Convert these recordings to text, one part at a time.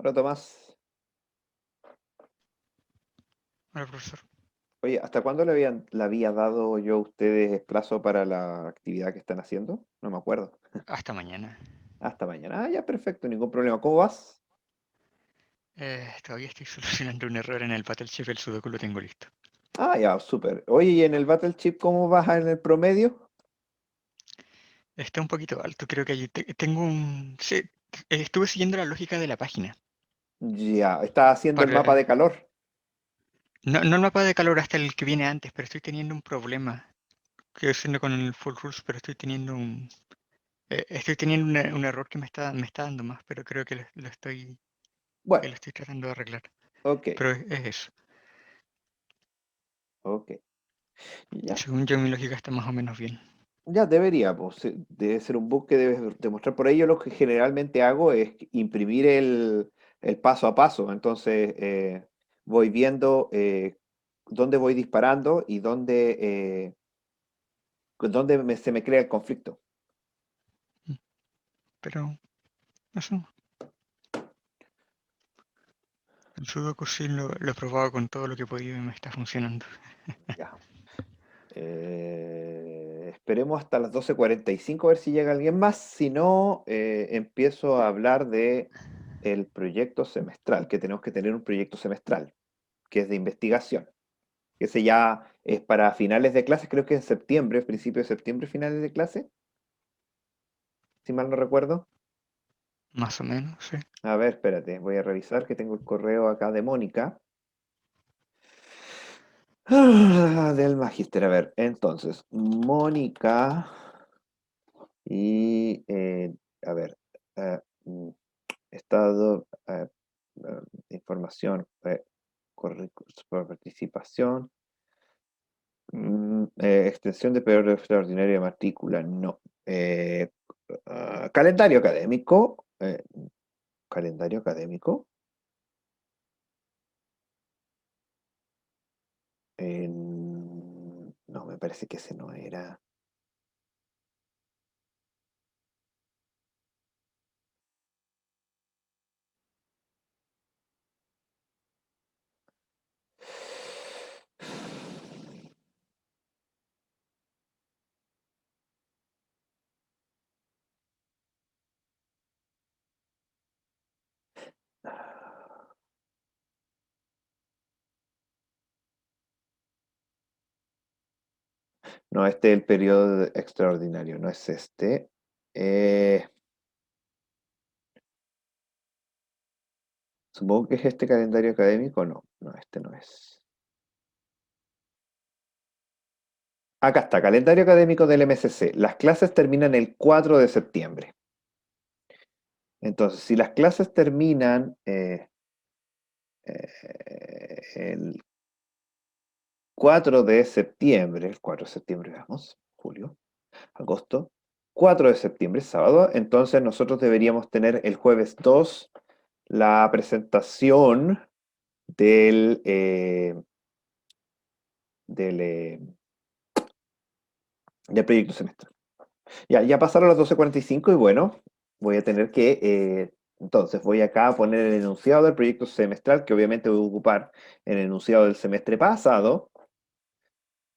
Hola Tomás. Hola, profesor. Oye, ¿hasta cuándo le había dado yo a ustedes plazo para la actividad que están haciendo? No me acuerdo. Hasta mañana. Hasta mañana. Ah, ya, perfecto, ningún problema. ¿Cómo vas? Todavía estoy solucionando un error en el Battleship, el Sudoku lo tengo listo. Ah, ya, súper. Oye, ¿y en el Battleship cómo vas en el promedio? Está un poquito alto, creo que allí tengo un... Sí, estuve siguiendo la lógica de la página. Ya, ¿estás haciendo el mapa Para... de calor? No el mapa de calor hasta el que viene antes, pero estoy teniendo un problema. Estoy haciendo con el Full Rules, pero estoy teniendo un... estoy teniendo un error que me está dando más, pero creo que Bueno, lo estoy tratando de arreglar. ok, Pero es eso. ok. Ya, Según yo, mi lógica está más o menos bien. ya debería, pues, debe ser un bug que debes demostrar por ello. Lo que generalmente hago es imprimir el paso a paso. Entonces, voy viendo dónde voy disparando y dónde se me crea el conflicto. Mm, Pero eso, el Sudoku sí lo he probado con todo lo que he podido y me está funcionando. Ya. Esperemos hasta las 12:45 a ver si llega alguien más. Si no, empiezo a hablar de el proyecto semestral, que tenemos que tener un proyecto semestral, que es de investigación. Que ese ya es para finales de clase, creo que en septiembre, principio de septiembre, finales de clase, si mal no recuerdo. Más o menos, sí. A ver, espérate, voy a revisar que tengo el correo acá de Mónica. Del magíster, a ver, entonces, Mónica y, a ver, eh, mm, estado, información, por participación, extensión de periodo extraordinario de matrícula, no. Calendario académico, calendario académico, no, me parece que ese no era. No, este es el periodo extraordinario, no es este. Eh, Supongo que es este calendario académico, no, no, este no es. Acá está, calendario académico del MSC. Las clases terminan el 4 de septiembre. Entonces, si las clases terminan el 4 de septiembre, el 4 de septiembre, vamos, julio, agosto, 4 de septiembre, sábado, entonces nosotros deberíamos tener el jueves 2 la presentación del, eh, del proyecto semestral. Ya pasaron las 12:45 y bueno, voy a tener que, entonces voy acá a poner el enunciado del proyecto semestral, que obviamente voy a ocupar el enunciado del semestre pasado,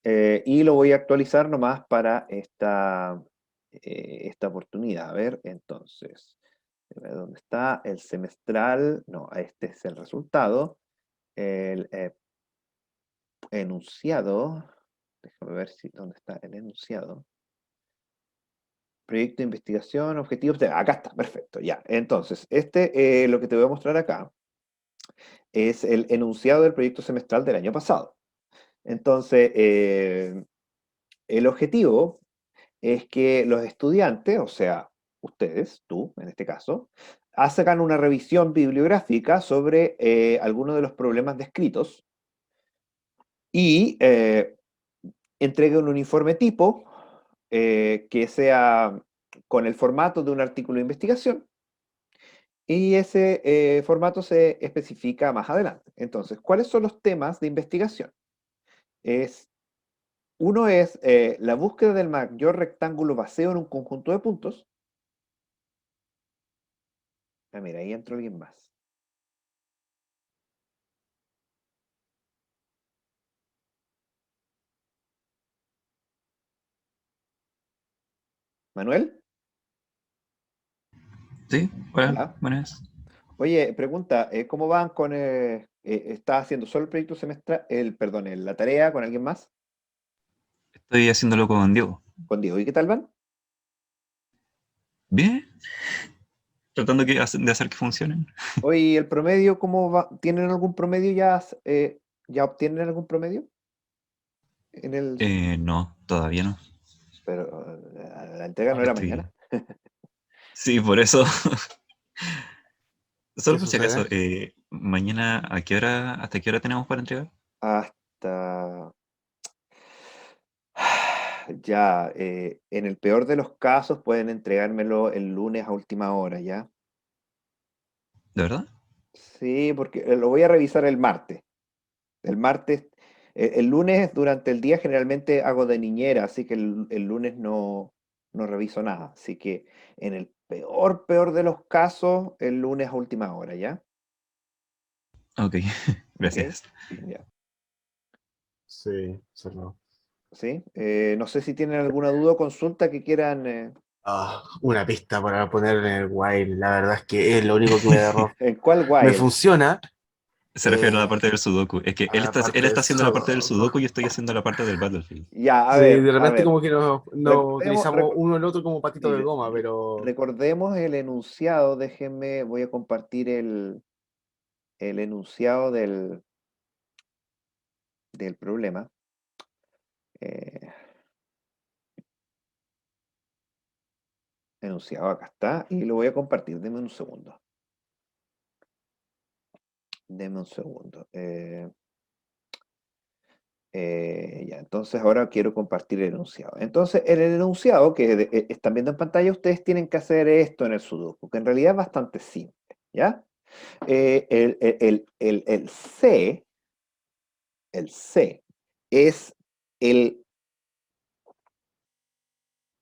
y lo voy a actualizar nomás para esta oportunidad. A ver, entonces, ¿dónde está el semestral? No, este es el resultado. El enunciado, déjame ver si, ¿dónde está el enunciado? Proyecto de investigación, objetivos de... Acá está, perfecto, ya. Entonces, lo que te voy a mostrar acá es el enunciado del proyecto semestral del año pasado. Entonces, el objetivo es que los estudiantes, o sea, ustedes, tú en este caso, hagan una revisión bibliográfica sobre algunos de los problemas descritos y entreguen un informe tipo que sea con el formato de un artículo de investigación. Y ese formato se especifica más adelante. Entonces, ¿cuáles son los temas de investigación? Es, uno es la búsqueda del mayor rectángulo vacío en un conjunto de puntos. Ah, mira, ahí entró alguien más. Manuel, Sí, hola, hola. buenas. Oye, pregunta, ¿cómo van con, estás haciendo solo el proyecto semestral, perdón, la tarea con alguien más? Estoy haciéndolo con Diego. Con Diego, ¿y qué tal van? Bien, tratando de hacer que funcionen. Oye, ¿y el promedio cómo va? ¿Tienen algún promedio ya, ya obtienen algún promedio? En el, No, todavía no. pero la entrega no Ahora era mañana. estoy. Sí, por eso. ¿Qué Solo por si acaso, sucede? mañana, hasta qué hora tenemos para entregar? Hasta ya, en el peor de los casos pueden entregármelo el lunes a última hora, ¿ya? ¿De verdad? Sí, porque lo voy a revisar el martes. El martes, el lunes durante el día generalmente hago de niñera, así que el lunes no reviso nada. Así que en el peor de los casos, el lunes a última hora, ¿ya? Ok, ¿Ok? gracias. Ya. Sí, solo. ¿Sí? No sé si tienen alguna duda o consulta que quieran. Una pista para poner en el while. La verdad es que es lo único que me da error. ¿En cuál Me wild? funciona Se refiere a la parte del Sudoku. Es que a la él parte de está haciendo la parte del Sudoku. Sudoku y yo estoy haciendo la parte del Battlefield. Ya, Sí, de a repente ver. como que nos Recordemos, utilizamos uno el otro como patito sí, de goma, pero recordemos el enunciado. Déjenme, voy a compartir el enunciado del problema. Eh, enunciado, acá está, y lo voy a compartir. Deme un segundo. Deme un segundo. Ya, entonces ahora quiero compartir el enunciado. Entonces, en el enunciado que están viendo en pantalla, ustedes tienen que hacer esto en el Sudoku, que en realidad es bastante simple, ¿ya? El C, el C es el,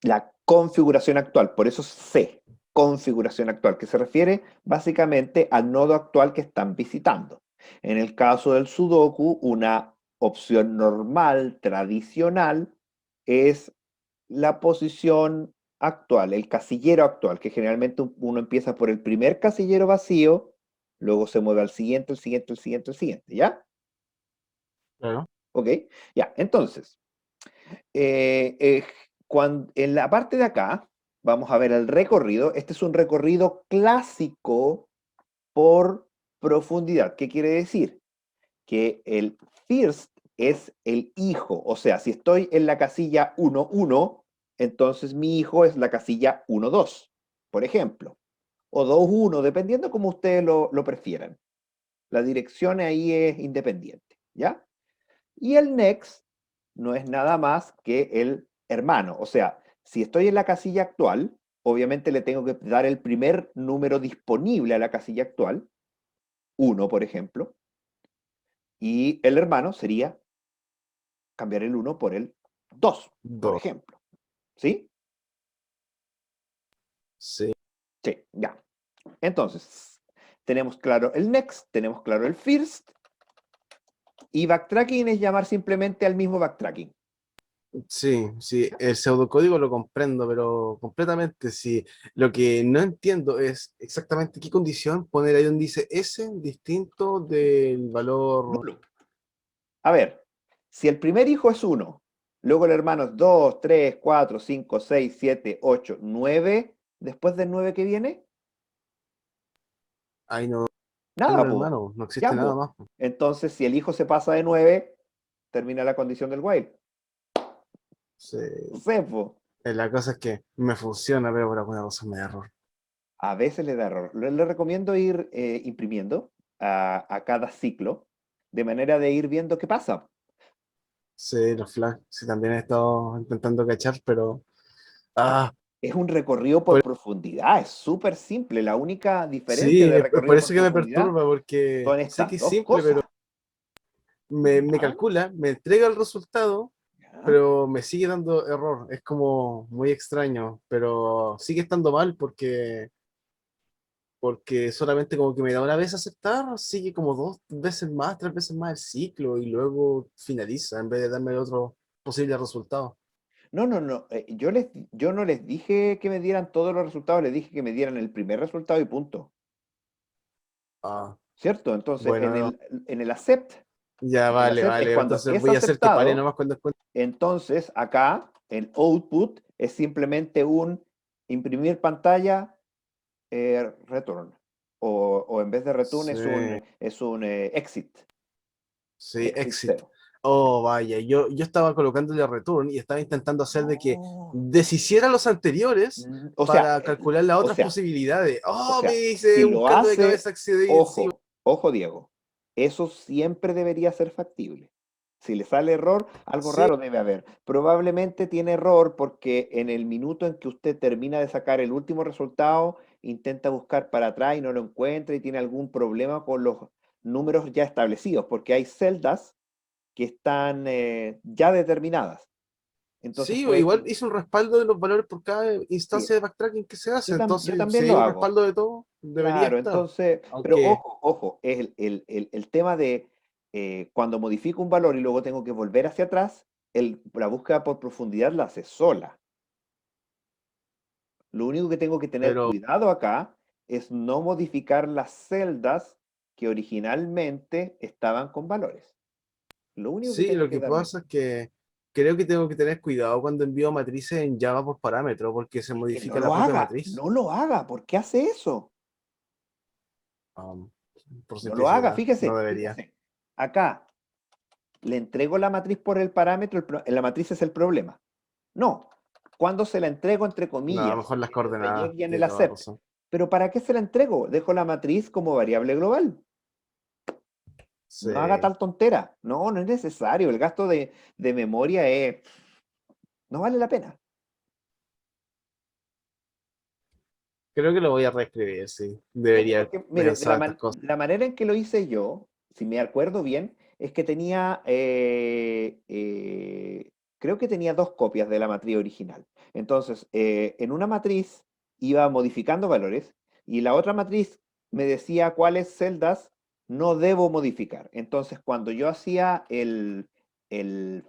la configuración actual, por eso es C, configuración actual, que se refiere básicamente al nodo actual que están visitando. En el caso del Sudoku, una opción normal, tradicional, es la posición actual, el casillero actual, que generalmente uno empieza por el primer casillero vacío, luego se mueve al siguiente, el siguiente, el siguiente, el siguiente, ¿ya? claro. ¿Ok? Ya, entonces, en la parte de acá, vamos a ver el recorrido. Este es un recorrido clásico por profundidad. ¿Qué quiere decir? Que el first es el hijo. O sea, si estoy en la casilla 1, 1, entonces mi hijo es la casilla 1, 2, por ejemplo. O 2, 1, dependiendo como ustedes lo prefieran. La dirección ahí es independiente, ¿ya? Y el next no es nada más que el hermano. O sea, si estoy en la casilla actual, obviamente le tengo que dar el primer número disponible a la casilla actual, 1, por ejemplo, y el hermano sería cambiar el 1 por el 2, por Dos. ejemplo. ¿Sí? Sí. Sí, ya. Entonces, tenemos claro el next, tenemos claro el first, y backtracking es llamar simplemente al mismo backtracking. Sí, sí, el pseudocódigo lo comprendo, pero completamente sí. Lo que no entiendo es exactamente qué condición poner ahí donde dice S distinto del valor. Nulo. A ver, si el primer hijo es 1, luego el hermano es 2, 3, 4, 5, 6, 7, 8, 9, después del 9 que viene, Ahí no, nada, no, po. hermano, no existe Ya, nada po. más. Entonces, si el hijo se pasa de 9, termina la condición del while. Sí. No sé, po. La cosa es que me funciona, pero por alguna cosa me da error. A veces le da error. Le recomiendo ir imprimiendo a cada ciclo, de manera de ir viendo qué pasa. Sí, los flags, sí, también he estado intentando cachar, pero. Ah, Es un recorrido por por- profundidad, es súper simple. La única diferencia sí, de es por recorrido por eso que me profundidad perturba, porque son sé que estas es dos simple, pero cosas. me ¿Ya? calcula, me entrega el resultado, ¿Ya? pero me sigue dando error. Es como muy extraño, pero sigue estando mal porque solamente como que me da una vez aceptar, sigue como dos veces más, tres veces más el ciclo y luego finaliza en vez de darme otro posible resultado. No. Yo no les dije que me dieran todos los resultados, les dije que me dieran el primer resultado y punto. Ah, ¿Cierto? Entonces, bueno, no, en el accept, ya en el vale, accept es vale. cuando Entonces es voy a hacer que pare aceptado. nomás cuando después. Entonces, acá el output es simplemente un imprimir pantalla, return. O en vez de return Sí, es un exit. sí, Exit exit. 0. Oh, vaya, yo estaba colocándole return y estaba intentando hacer de que No. deshiciera los anteriores O sea, para calcular las o otras sea, posibilidades. o Oh, me sea, hice si un lo caldo de hace, cabeza acceder encima. ojo, Diego, eso siempre debería ser factible. Si le sale error, algo Sí, raro debe haber. Probablemente tiene error porque en el minuto en que usted termina de sacar el último resultado, intenta buscar para atrás y no lo encuentra y tiene algún problema con los números ya establecidos, porque hay celdas que están ya determinadas. Entonces sí, puede igual que, hice un respaldo de los valores por cada sí, instancia de backtracking que se hace. yo Entonces, si también hay lo un hago. respaldo de todo, debería Claro, estar. entonces, pero Aunque, ojo, es el tema de cuando modifico un valor y luego tengo que volver hacia atrás, la búsqueda por profundidad la hace sola. Lo único que tengo que tener pero cuidado acá es no modificar las celdas que originalmente estaban con valores. Lo único que sí, tengo lo que que darle. pasa es que creo que tengo que tener cuidado cuando envío matrices en Java por parámetro, porque se Es que no modifica la lo propia haga, matriz. no lo haga. ¿Por qué hace eso? um, por No lo haga, simplicidad, no fíjese, debería. fíjese. Acá le entrego la matriz por el parámetro, la matriz es el problema. No, cuando se la entrego entre No, a lo comillas, mejor las desde coordenadas, llegue en el tiene toda accept. razón. Pero ¿para qué se la entrego? Dejo la matriz como variable global. Sí. No haga tal tontera. No, no es necesario. El gasto de memoria no vale la pena. Creo que lo voy a reescribir, sí. Fíjate, Debería porque, mire, pensar estas cosas. la manera en que lo hice yo, si me acuerdo bien, es que creo que tenía dos copias de la matriz original. Entonces, en una matriz iba modificando valores y la otra matriz me decía cuáles celdas no debo modificar. Entonces, cuando yo hacía el, el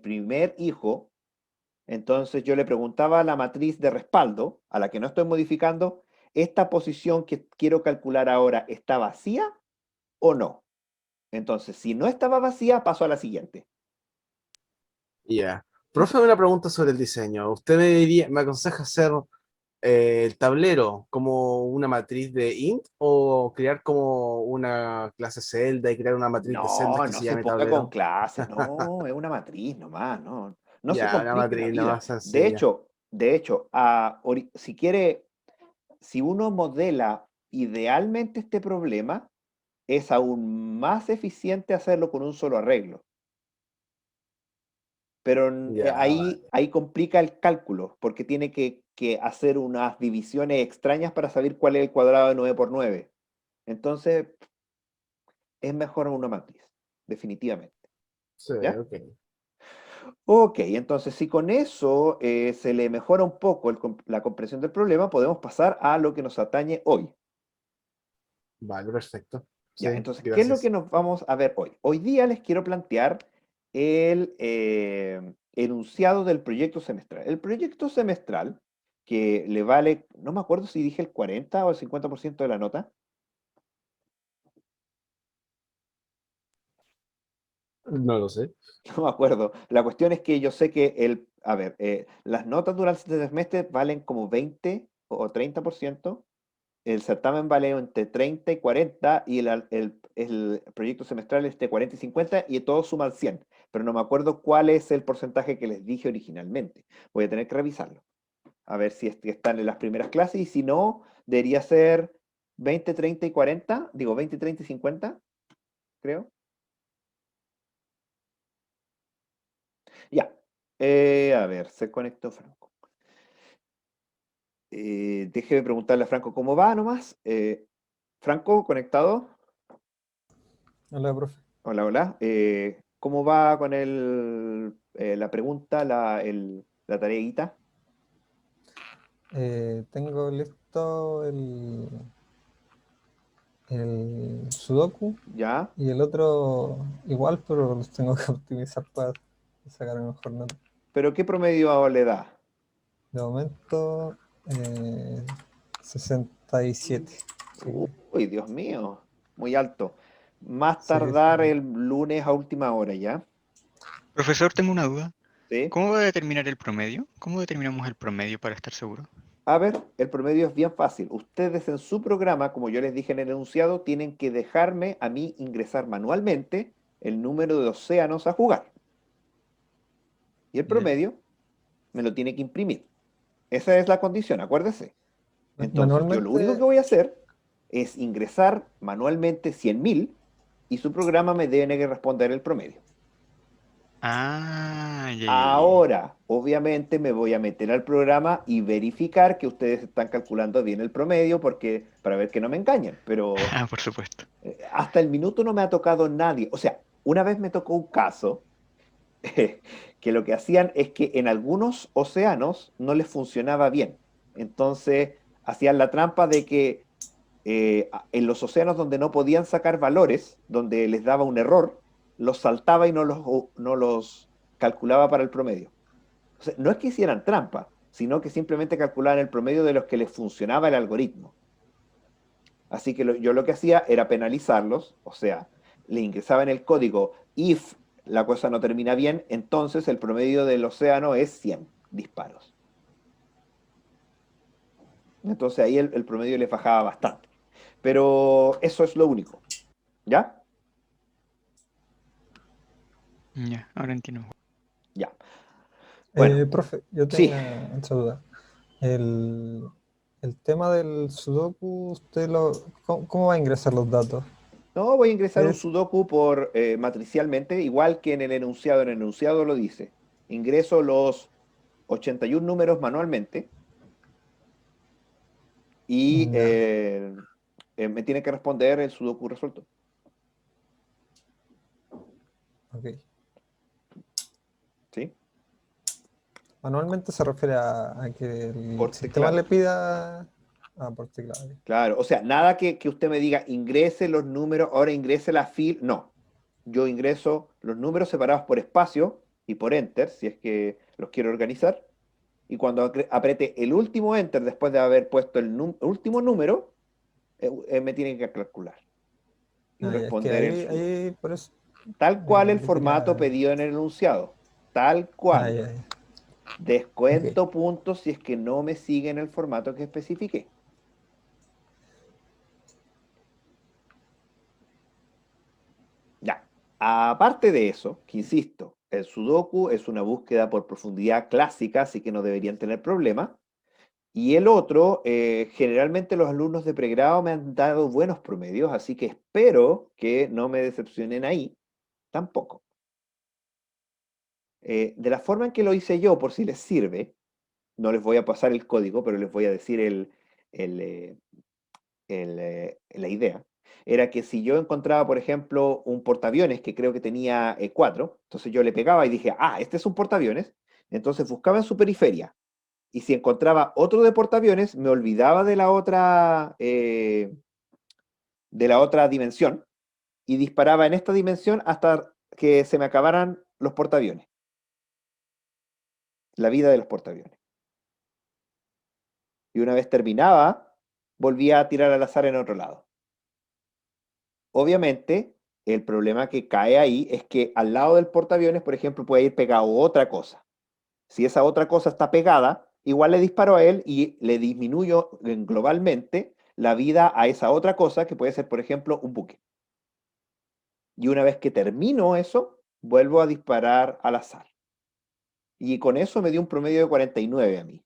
primer hijo, entonces yo le preguntaba a la matriz de respaldo, a la que no estoy modificando, ¿esta posición que quiero calcular ahora está vacía o no? Entonces, si no estaba vacía, paso a la siguiente. Ya. Profe, una pregunta sobre el diseño. ¿Usted me aconseja hacer el tablero como una matriz de int o crear como una clase celda y crear una matriz de celdas No, que no se se llame ponga con tablero? clases, no, es una matriz nomás, no, no se Ya, una complique la matriz vida. más De sencilla. hecho, si quiere, si uno modela idealmente este problema, es aún más eficiente hacerlo con un solo arreglo. Pero Ya, vale. ahí complica el cálculo, porque tiene que hacer unas divisiones extrañas para saber cuál es el cuadrado de 9 por 9. Entonces, es mejor una matriz, definitivamente. Sí, ¿Ya? ok. Ok, entonces si con eso se le mejora un poco la comprensión del problema, podemos pasar a lo que nos atañe hoy. Vale, perfecto. Ya, Sí, entonces, ¿qué es lo que gracias. nos vamos a ver hoy? Hoy día les quiero plantear el enunciado del proyecto semestral. El proyecto semestral, que le vale, no me acuerdo si dije el 40 o el 50% de la nota, No lo sé. no me acuerdo. La cuestión es que yo sé que las notas durante el semestre valen como 20 o 30%. El certamen vale entre 30 y 40 y el proyecto semestral es de 40 y 50 y todos suman 100. Pero no me acuerdo cuál es el porcentaje que les dije originalmente. Voy a tener que revisarlo. A ver si están en las primeras clases y si no, debería ser 20, 30 y 40. Digo 20, 30 y 50, creo. Ya. A ver, se conectó Franco. Déjeme preguntarle a Franco cómo va nomás. Franco, ¿conectado? Hola, profe. Hola, hola. ¿Cómo va con la pregunta, la tareita? Tengo listo el Sudoku ¿Ya? y el otro igual, pero los tengo que optimizar para sacar una mejor nota. ¿Pero qué promedio le da? De momento, 67. Sí, Uy, Dios mío, muy alto. Más sí, tardar el lunes a última hora, ¿ya? Profesor, tengo una duda. ¿Sí? ¿Cómo va a determinar el promedio? ¿Cómo determinamos el promedio para estar seguro? A ver, el promedio es bien fácil. Ustedes en su programa, como yo les dije en el enunciado, tienen que dejarme a mí ingresar manualmente el número de océanos a jugar. Y el Ya. promedio me lo tiene que imprimir. Esa es la condición, acuérdese. Entonces, yo lo único que Manualmente, voy a hacer es ingresar manualmente 100.000 y su programa me tiene que responder el promedio. Ah, ya, ya, ya, ya. Ahora, obviamente me voy a meter al programa y verificar que ustedes están calculando bien el promedio porque para ver que no me engañen, pero Ah, por supuesto. hasta el minuto no me ha tocado nadie. O sea, una vez me tocó un caso que lo que hacían es que en algunos océanos no les funcionaba bien. Entonces, hacían la trampa de que en los océanos donde no podían sacar valores, donde les daba un error, los saltaba y no los calculaba para el promedio. O sea, no es que hicieran trampa, sino que simplemente calculaban el promedio de los que les funcionaba el algoritmo. Así que yo lo que hacía era penalizarlos, o sea, le ingresaba en el código if la cosa no termina bien, entonces el promedio del océano es 100 disparos. Entonces ahí el promedio les bajaba bastante. Pero eso es lo único, ¿ya? Ya, ahora entiendo. Ya. Bueno, profe, yo tengo sí. otra duda. El, el tema del Sudoku, ¿cómo va a ingresar los datos? No, voy a ingresar un Es, sudoku por matricialmente, igual que en el enunciado. En el enunciado lo dice. Ingreso los 81 números manualmente y ya, me tiene que responder el sudoku resuelto. ok. ¿Sí? Manualmente se refiere a que el Por sistema le teclado. pida. Ah, por teclado. Ok. Claro, o sea, nada que usted me diga, ingrese los números, ahora ingrese la fila. No, yo ingreso los números separados por espacio y por enter, si es que los quiero organizar. Y cuando apriete el último enter después de haber puesto el último número, me tiene que calcular y Ah, ya, es que responder el sudoku. ahí por eso Tal cual el yo formato quería. pedido en el enunciado. Tal Ah, cual. ya, ya. Ok. Descuento puntos si es que no me siguen el formato que especifiqué. Ya. Aparte de eso, que insisto, el Sudoku es una búsqueda por profundidad clásica, así que no deberían tener problema. Y el otro, generalmente los alumnos de pregrado me han dado buenos promedios, así que espero que no me decepcionen ahí tampoco. De la forma en que lo hice yo, por si les sirve, no les voy a pasar el código, pero les voy a decir el, eh, la idea, era que si yo encontraba, por ejemplo, un portaaviones que creo que tenía 4, entonces yo le pegaba y dije, ah, este es un portaaviones, entonces buscaba en su periferia. Y si encontraba otro de portaaviones, me olvidaba de la otra dimensión y disparaba en esta dimensión hasta que se me acabaran los portaaviones, la vida de los portaaviones. Y una vez terminaba, volvía a tirar al azar en otro lado. Obviamente, el problema que cae ahí es que al lado del portaaviones, por ejemplo, puede ir pegado otra cosa. Si esa otra cosa está pegada, igual le disparo a él y le disminuyo globalmente la vida a esa otra cosa, que puede ser, por ejemplo, un buque. Y una vez que termino eso, vuelvo a disparar al azar. Y con eso me dio un promedio de 49 a mí.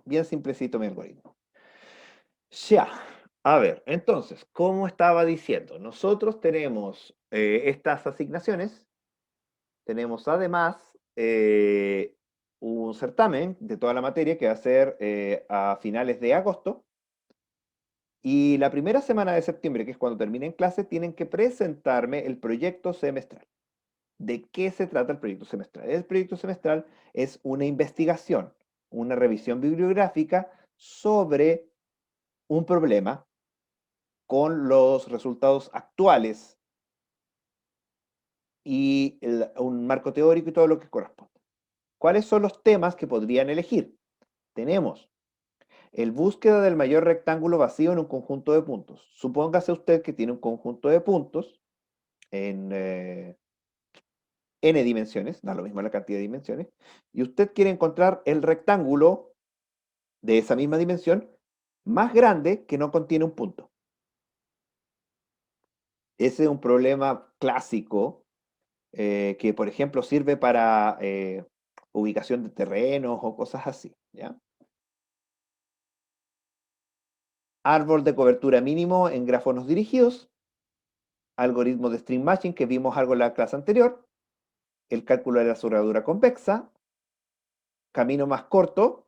Bien simplecito mi algoritmo. Ya, a ver, entonces, como estaba diciendo, nosotros tenemos estas asignaciones, tenemos además un certamen de toda la materia que va a ser a finales de agosto, y la primera semana de septiembre, que es cuando terminen clase, tienen que presentarme el proyecto semestral. ¿De qué se trata el proyecto semestral? El proyecto semestral es una investigación, una revisión bibliográfica sobre un problema con los resultados actuales y un marco teórico y todo lo que corresponde. ¿Cuáles son los temas que podrían elegir? Tenemos el búsqueda del mayor rectángulo vacío en un conjunto de puntos. Supóngase usted que tiene un conjunto de puntos en n dimensiones, da lo mismo la cantidad de dimensiones, y usted quiere encontrar el rectángulo de esa misma dimensión más grande que no contiene un punto. Ese es un problema clásico que, por ejemplo, sirve para ubicación de terrenos o cosas así, ¿ya? Árbol de cobertura mínimo en grafos dirigidos, algoritmo de string matching que vimos algo en la clase anterior, el cálculo de la cerradura convexa, camino más corto,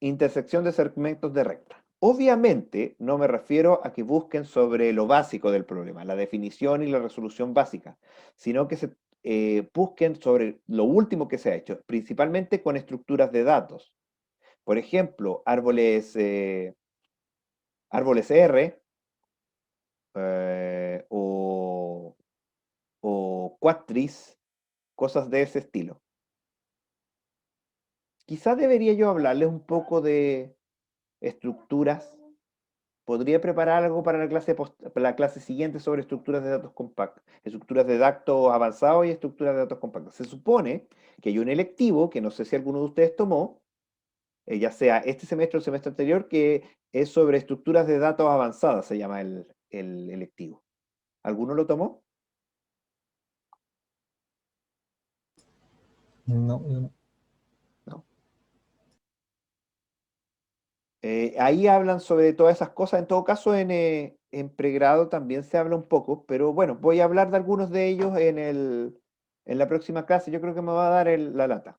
intersección de segmentos de recta. Obviamente no me refiero a que busquen sobre lo básico del problema, la definición y la resolución básica, sino que se busquen sobre lo último que se ha hecho, principalmente con estructuras de datos. Por ejemplo, árboles R o quadtrees, cosas de ese estilo. Quizás debería yo hablarles un poco de estructuras. Podría preparar algo para la clase siguiente sobre estructuras de datos compactos, estructuras de datos avanzados y estructuras de datos compactos. Se supone que hay un electivo, que no sé si alguno de ustedes tomó, ya sea este semestre o el semestre anterior, que es sobre estructuras de datos avanzadas, se llama el electivo. ¿Alguno lo tomó? No, yo no. No. Ahí hablan sobre todas esas cosas. En todo caso, en pregrado también se habla un poco, pero bueno, voy a hablar de algunos de ellos en la próxima clase. Yo creo que me va a dar la lata.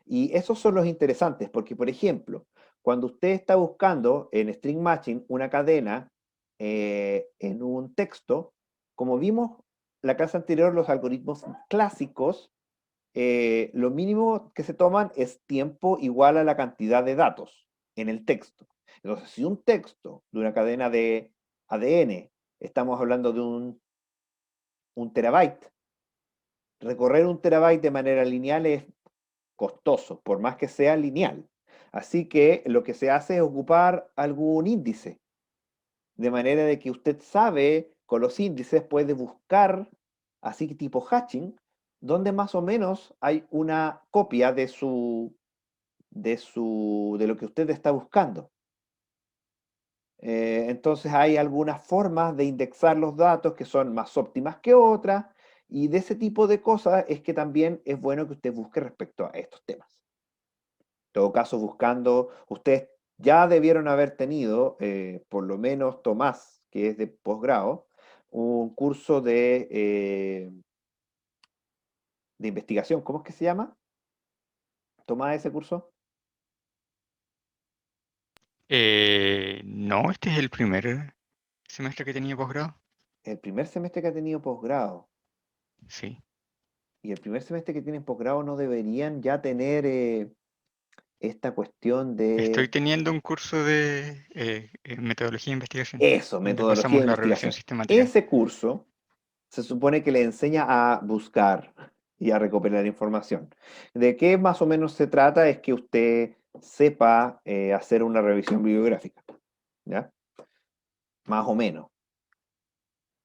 Y esos son los interesantes, porque, por ejemplo, cuando usted está buscando en string matching una cadena en un texto, como vimos la clase anterior, los algoritmos clásicos, lo mínimo que se toman es tiempo igual a la cantidad de datos en el texto. Entonces, si un texto de una cadena de ADN, estamos hablando de un terabyte, recorrer un terabyte de manera lineal es costoso, por más que sea lineal. Así que lo que se hace es ocupar algún índice, de manera de que usted sabe, con los índices puede buscar, así tipo hatching, donde más o menos hay una copia de lo que usted está buscando. Entonces hay algunas formas de indexar los datos que son más óptimas que otras, y de ese tipo de cosas es que también es bueno que usted busque respecto a estos temas. En todo caso, buscando, ustedes ya debieron haber tenido, por lo menos Tomás, que es de posgrado, un curso de investigación. ¿Cómo es que se llama? ¿Tomás ese curso? No, este es el primer semestre que tenía posgrado. El primer semestre que ha tenido posgrado. Sí. Y el primer semestre que tienen posgrado no deberían ya tener esta cuestión Estoy de teniendo un curso de metodología de investigación, eso, donde metodología de pasamos la revisión investigación. sistemática. Ese curso se supone que le enseña a buscar y a recopilar información. ¿De qué más o menos se trata? Es que usted sepa hacer una revisión bibliográfica, ¿ya? Más o menos.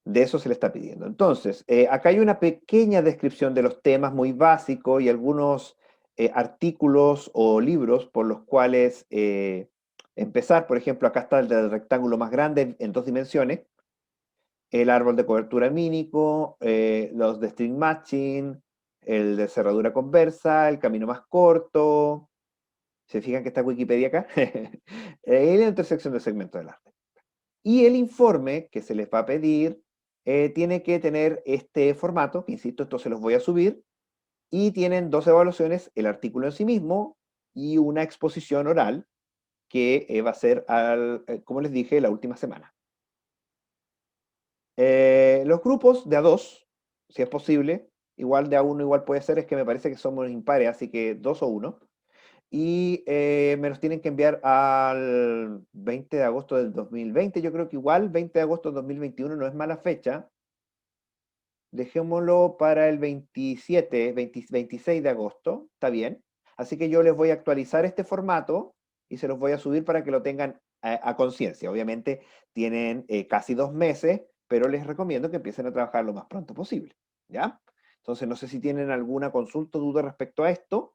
De eso se le está pidiendo. Entonces, acá hay una pequeña descripción de los temas muy básicos y algunos artículos o libros por los cuales empezar. Por ejemplo, acá está el del rectángulo más grande en 2 dimensiones, el árbol de cobertura mínico, los de string matching, el de cerradura conversa, el camino más corto. ¿Se fijan que está Wikipedia acá? Y la intersección de segmentos del arte. Y el informe que se les va a pedir tiene que tener este formato, que insisto, esto se los voy a subir, y tienen 2 evaluaciones, el artículo en sí mismo y una exposición oral que va a ser, como les dije, la última semana. Los grupos de A2, si es posible, igual de A1 igual puede ser, es que me parece que somos impares, así que 2 o 1. Y me los tienen que enviar al 20 de agosto del 2020. Yo creo que igual 20 de agosto del 2021 no es mala fecha. Dejémoslo para el 26 de agosto, ¿está bien? Así que yo les voy a actualizar este formato y se los voy a subir para que lo tengan a conciencia. Obviamente tienen casi 2 meses, pero les recomiendo que empiecen a trabajar lo más pronto posible, ¿ya? Entonces, no sé si tienen alguna consulta o duda respecto a esto.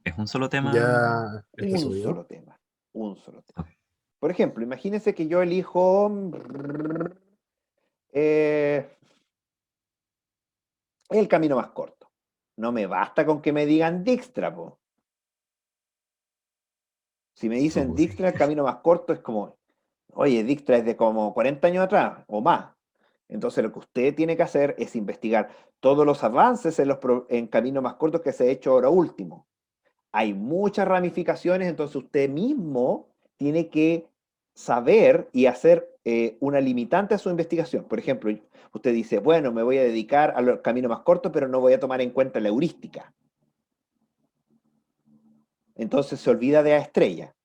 ¿Es un solo tema Ya está Un subido. solo tema, un solo tema. Ok. Por ejemplo, imagínense que yo elijo eh, el camino más corto. No me basta con que me digan Dijkstra, po. Si me dicen Sí. Dijkstra, el camino más corto es como, oye, Dijkstra es de como 40 años atrás o más. Entonces lo que usted tiene que hacer es investigar todos los avances en caminos más cortos que se ha hecho ahora último. Hay muchas ramificaciones, entonces usted mismo tiene que saber y hacer una limitante a su investigación. Por ejemplo, usted dice, bueno, me voy a dedicar al camino más corto, pero no voy a tomar en cuenta la heurística. Entonces se olvida de la estrella.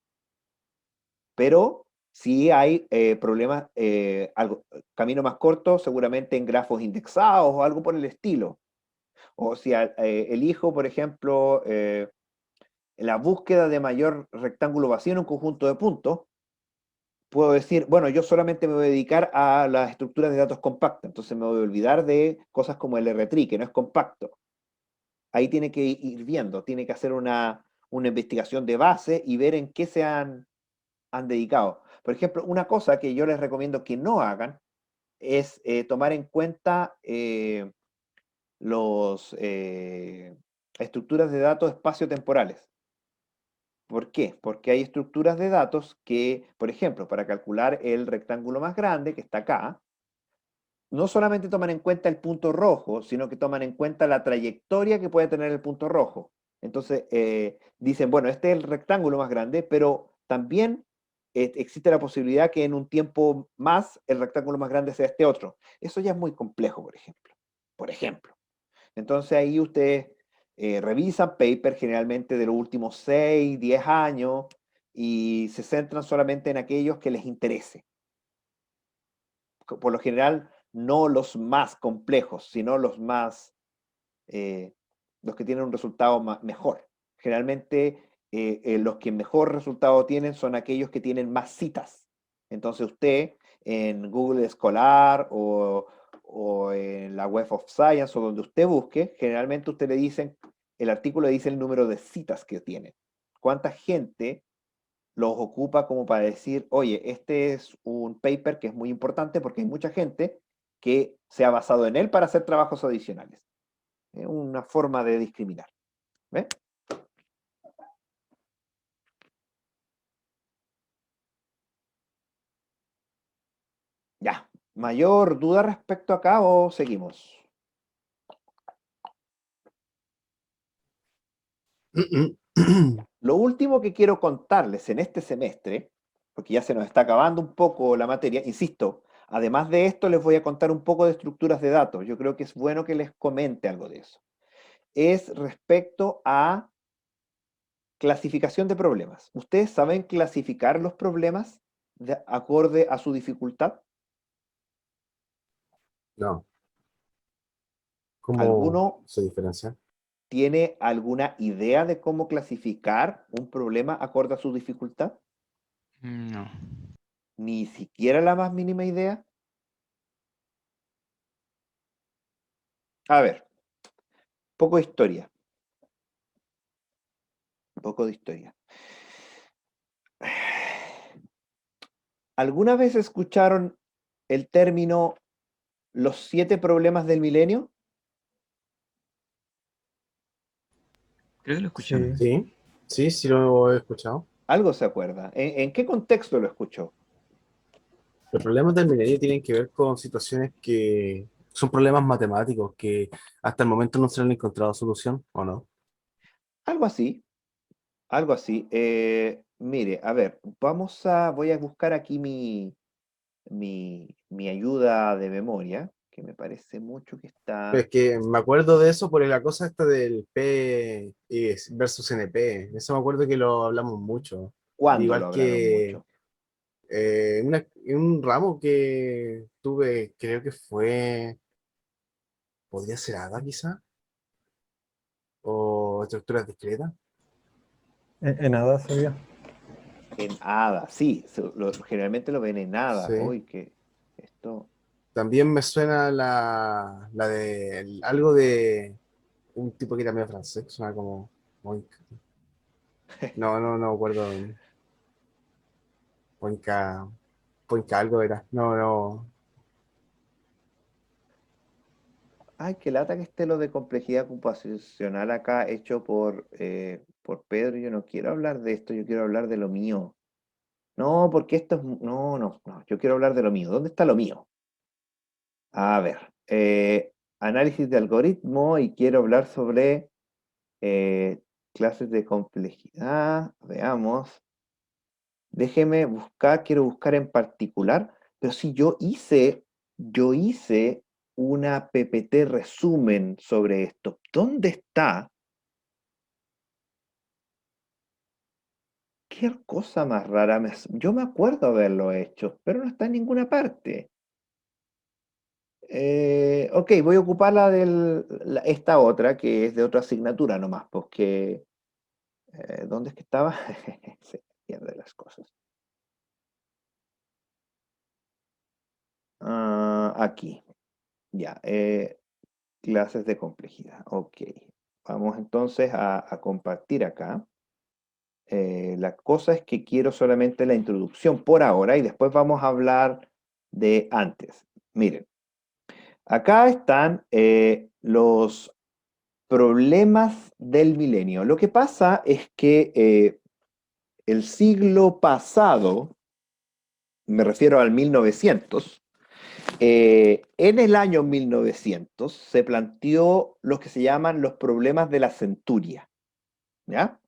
Pero sí hay problemas, camino más corto, seguramente en grafos indexados o algo por el estilo. O si elijo, por ejemplo, la búsqueda de mayor rectángulo vacío en un conjunto de puntos, puedo decir, bueno, yo solamente me voy a dedicar a las estructuras de datos compactas, entonces me voy a olvidar de cosas como el R-tree, que no es compacto. Ahí tiene que ir viendo, tiene que hacer una investigación de base y ver en qué se han dedicado. Por ejemplo, una cosa que yo les recomiendo que no hagan es tomar en cuenta los estructuras de datos espaciotemporales. ¿Por qué? Porque hay estructuras de datos que, por ejemplo, para calcular el rectángulo más grande, que está acá, no solamente toman en cuenta el punto rojo, sino que toman en cuenta la trayectoria que puede tener el punto rojo. Entonces, dicen, bueno, este es el rectángulo más grande, pero también existe la posibilidad que en un tiempo más el rectángulo más grande sea este otro. Eso ya es muy complejo, por ejemplo. Por ejemplo. Entonces ahí ustedes revisan papers generalmente de los últimos 6, 10 años y se centran solamente en aquellos que les interese. Por lo general, no los más complejos, sino los que tienen un resultado mejor. Generalmente, los que mejor resultado tienen son aquellos que tienen más citas. Entonces usted en Google Scholar o en la Web of Science o donde usted busque, generalmente usted le dicen, el artículo le dice el número de citas que tiene. ¿Cuánta gente los ocupa como para decir, oye, este es un paper que es muy importante porque hay mucha gente que se ha basado en él para hacer trabajos adicionales? Es una forma de discriminar. ¿Ves? Ya. ¿Mayor duda respecto acá o seguimos? Lo último que quiero contarles en este semestre, porque ya se nos está acabando un poco la materia, insisto, además de esto les voy a contar un poco de estructuras de datos. Yo creo que es bueno que les comente algo de eso. Es respecto a clasificación de problemas. ¿Ustedes saben clasificar los problemas acorde a su dificultad? No. ¿Cómo ¿Alguno se diferencia? tiene alguna idea de cómo clasificar un problema acorde a su dificultad? No. Ni siquiera la más mínima idea. A ver, poco de historia. Poco de historia. ¿Alguna vez escucharon el término los 7 problemas del milenio? Creo que lo escuché una Sí. vez. Sí, sí, sí lo he escuchado. ¿Algo se acuerda? ¿En qué contexto lo escuchó? Los problemas del milenio tienen que ver con situaciones que son problemas matemáticos que hasta el momento no se le han encontrado solución, ¿o no? Algo así, algo así. Mire, a ver, voy a buscar aquí mi ayuda de memoria. que me parece mucho que Pero está... es que me acuerdo de eso por la cosa esta del P versus NP. Eso me acuerdo que lo hablamos mucho. ¿Cuándo lo Igual hablaron que mucho? en un ramo que tuve, creo que fue, podría ser ADA quizá, o estructuras discretas. En ADA sería. En ADA, sí, generalmente lo ven en ADA. Sí. Uy, que esto... También me suena la de algo de un tipo que era medio francés, suena como Moink. No me acuerdo. Moinca, Moinca algo era. No. Ay, qué lata que esté lo de complejidad computacional acá hecho por Pedro. Yo no quiero hablar de esto, yo quiero hablar de lo mío. No, porque esto es... No, yo quiero hablar de lo mío. ¿Dónde está lo mío? A ver, análisis de algoritmo y quiero hablar sobre clases de complejidad. Veamos. Déjeme buscar, quiero buscar en particular, pero si yo hice una PPT resumen sobre esto. ¿Dónde está? Qué cosa más rara. Yo me acuerdo haberlo hecho, pero no está en ninguna parte. Ok, voy a ocupar esta otra, que es de otra asignatura nomás, porque ¿dónde es que estaba? Se pierde las cosas. Aquí, ya. Clases de complejidad. Ok. Vamos entonces a compartir acá. La cosa es que quiero solamente la introducción por ahora y después vamos a hablar de antes. Miren, acá están los problemas del milenio. Lo que pasa es que el siglo pasado, me refiero al 1900, en el año 1900 se planteó lo que se llaman los problemas de la centuria, ¿ya?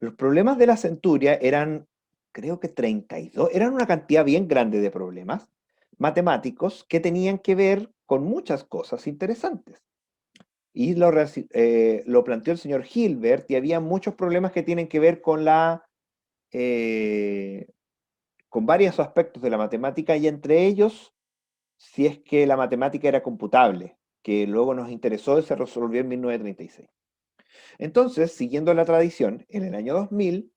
Los problemas de la centuria eran, creo que 32, eran una cantidad bien grande de problemas matemáticos que tenían que ver con muchas cosas interesantes. Y lo planteó el señor Hilbert y había muchos problemas que tienen que ver eh, con varios aspectos de la matemática y entre ellos si es que la matemática era computable, que luego nos interesó y se resolvió en 1936. Entonces, siguiendo la tradición, en el año 2000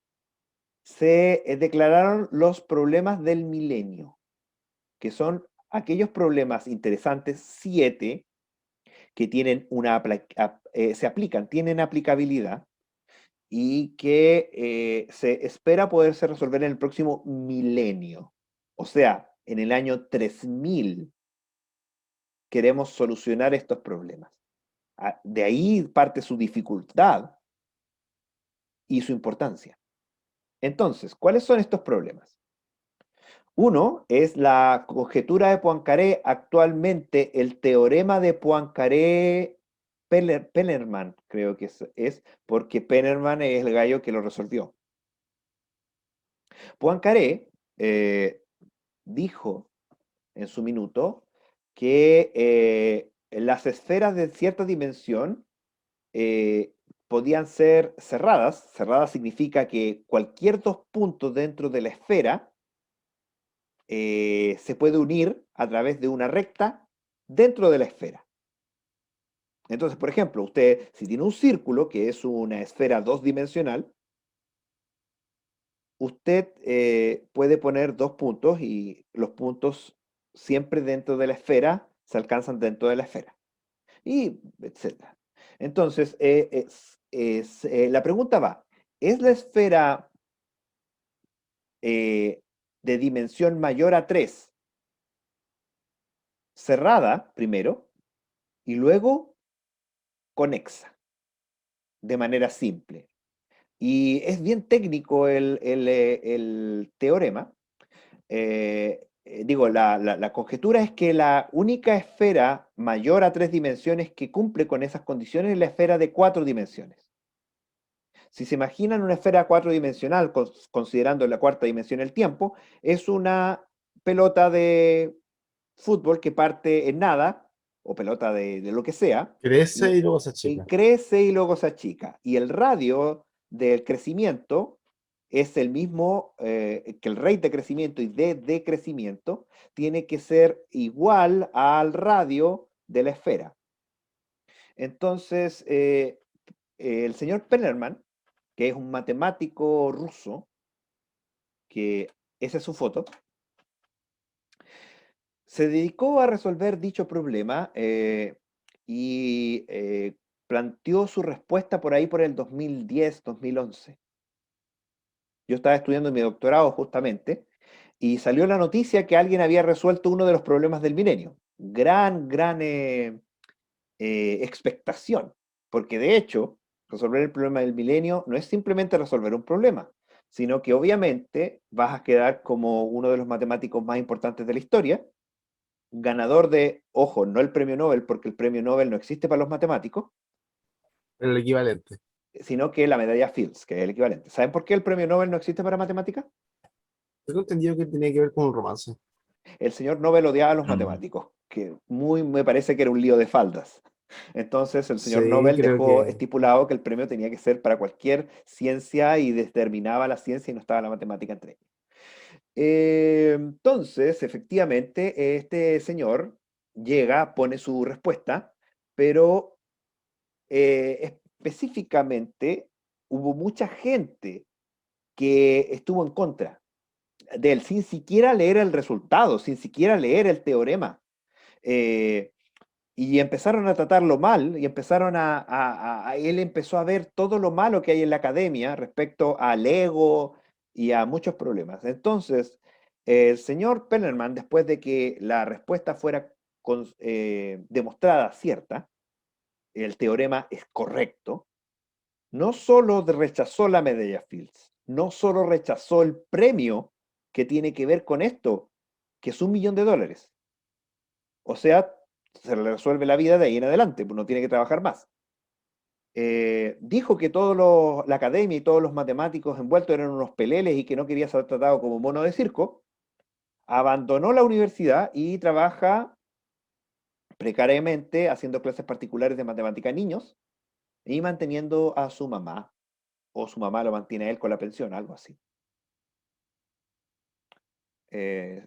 se declararon los problemas del milenio, que son aquellos problemas interesantes, 7, que tienen se aplican, tienen aplicabilidad y que se espera poderse resolver en el próximo milenio. O sea, en el año 3000 queremos solucionar estos problemas. De ahí parte su dificultad y su importancia. Entonces, ¿cuáles son estos problemas? Uno es la conjetura de Poincaré, actualmente el teorema de Poincaré-Pennerman, creo que es porque Pennerman es el gallo que lo resolvió. Poincaré dijo en su minuto que las esferas de cierta dimensión podían ser cerradas. Cerrada significa que cualquier dos puntos dentro de la esfera se puede unir a través de una recta dentro de la esfera. Entonces, por ejemplo, usted, si tiene un círculo, que es una esfera dos-dimensional, usted puede poner dos puntos y los puntos siempre dentro de la esfera se alcanzan dentro de la esfera. Y etcétera. Entonces, la pregunta va, ¿es la esfera de dimensión mayor a 3 cerrada primero y luego conexa de manera simple? Y es bien técnico el teorema. La conjetura es que la única esfera mayor a 3 dimensiones que cumple con esas condiciones es la esfera de 4 dimensiones. Si se imaginan una esfera 4-dimensional, considerando la cuarta dimensión el tiempo, es una pelota de fútbol que parte en nada, o pelota de lo que sea, Crece y, y luego se y achica. crece y luego se achica. Y el radio del crecimiento es el mismo que el rate de crecimiento y de decrecimiento tiene que ser igual al radio de la esfera. Entonces, el señor Pennerman, que es un matemático ruso, que esa es su foto, se dedicó a resolver dicho problema y planteó su respuesta por ahí por el 2010, 2011. Yo estaba estudiando mi doctorado justamente y salió la noticia que alguien había resuelto uno de los problemas del milenio. Gran expectación, porque de hecho, resolver el problema del milenio no es simplemente resolver un problema, sino que obviamente vas a quedar como uno de los matemáticos más importantes de la historia, ganador de, ojo, no el premio Nobel, porque el premio Nobel no existe para los matemáticos, El equivalente. sino que la medalla Fields, que es el equivalente. ¿Saben por qué el premio Nobel no existe para matemáticas? Tengo entendido que tenía que ver con un romance. El señor Nobel odiaba a los Mm. matemáticos, que me parece que era un lío de faldas. Entonces el señor Sí, Nobel creo dejó que estipulado que el premio tenía que ser para cualquier ciencia y determinaba la ciencia y no estaba la matemática entre ellos. Entonces, efectivamente, este señor llega, pone su respuesta, pero específicamente hubo mucha gente que estuvo en contra de él, sin siquiera leer el resultado, sin siquiera leer el teorema. Eh, y empezaron a tratarlo mal, y empezaron él empezó a ver todo lo malo que hay en la academia respecto al ego y a muchos problemas. Entonces, el señor Pennerman, después de que la respuesta fuera demostrada cierta, el teorema es correcto, no solo rechazó la medalla Fields, no solo rechazó el premio que tiene que ver con esto, que es $1.000.000. O sea, se le resuelve la vida de ahí en adelante, pues no tiene que trabajar más. Dijo que la academia y todos los matemáticos envueltos eran unos peleles y que no quería ser tratado como mono de circo. Abandonó la universidad y trabaja precariamente haciendo clases particulares de matemática a niños y manteniendo a su mamá, o su mamá lo mantiene a él con la pensión, algo así.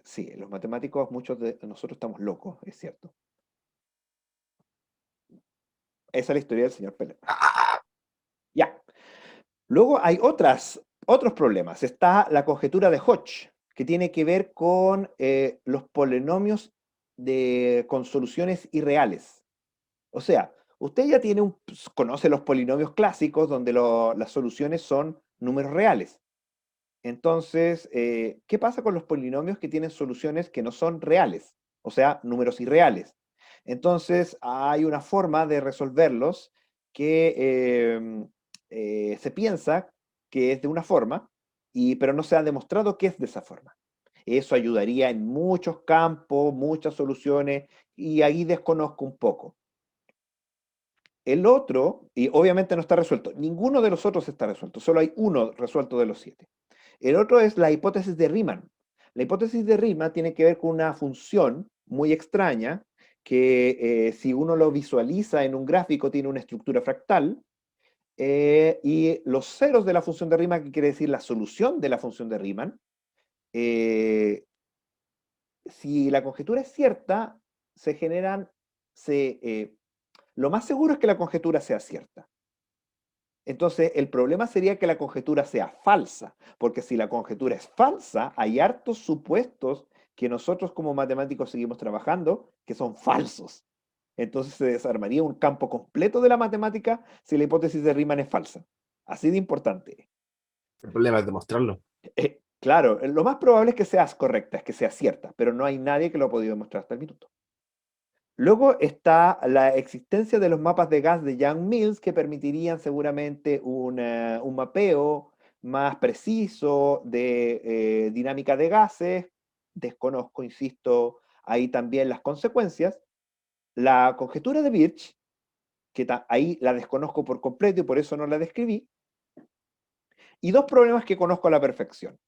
Sí, los matemáticos, muchos de nosotros estamos locos, es cierto. Esa es la historia del señor Pelé. Ya. Luego hay otros problemas. Está la conjetura de Hodge, que tiene que ver con los polinomios con soluciones irreales. O sea, usted ya conoce los polinomios clásicos donde las soluciones son números reales. Entonces, ¿qué pasa con los polinomios que tienen soluciones que no son reales? O sea, números irreales. Entonces, hay una forma de resolverlos que se piensa que es de una forma, pero no se ha demostrado que es de esa forma. Eso ayudaría en muchos campos, muchas soluciones, y ahí desconozco un poco. El otro, y obviamente no está resuelto, ninguno de los otros está resuelto, solo hay uno resuelto de los 7. El otro es la hipótesis de Riemann. La hipótesis de Riemann tiene que ver con una función muy extraña que si uno lo visualiza en un gráfico tiene una estructura fractal y los ceros de la función de Riemann, que quiere decir la solución de la función de Riemann, eh, si la conjetura es cierta, se generan, lo más seguro es que la conjetura sea cierta. Entonces, el problema sería que la conjetura sea falsa, porque si la conjetura es falsa, hay hartos supuestos que nosotros como matemáticos seguimos trabajando que son falsos. Entonces se desarmaría un campo completo de la matemática si la hipótesis de Riemann es falsa. Así de importante. el problema es demostrarlo. Claro, lo más probable es que sea correcta, es que sea cierta, pero no hay nadie que lo ha podido demostrar hasta el minuto. Luego está la existencia de los mapas de gas de Young-Mills que permitirían seguramente un mapeo más preciso de dinámica de gases. Desconozco, insisto, ahí también las consecuencias. La conjetura de Birch, que ahí la desconozco por completo y por eso no la describí. Y dos problemas que conozco a la perfección.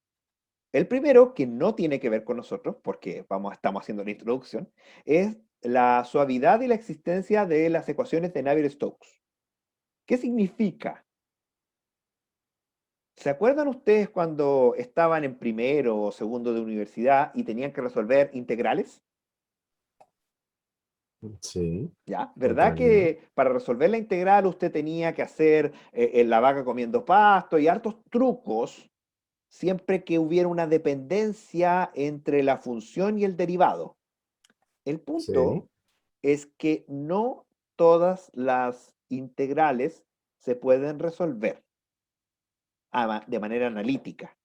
El primero, que no tiene que ver con nosotros, porque estamos haciendo la introducción, es la suavidad y la existencia de las ecuaciones de Navier-Stokes. ¿Qué significa? ¿Se acuerdan ustedes cuando estaban en primero o segundo de universidad y tenían que resolver integrales? Sí, ¿Ya? ¿Verdad comprendo. que para resolver la integral usted tenía que hacer la vaca comiendo pasto y hartos trucos siempre que hubiera una dependencia entre la función y el derivado? El Sí. punto es que no todas las integrales se pueden resolver de manera analítica.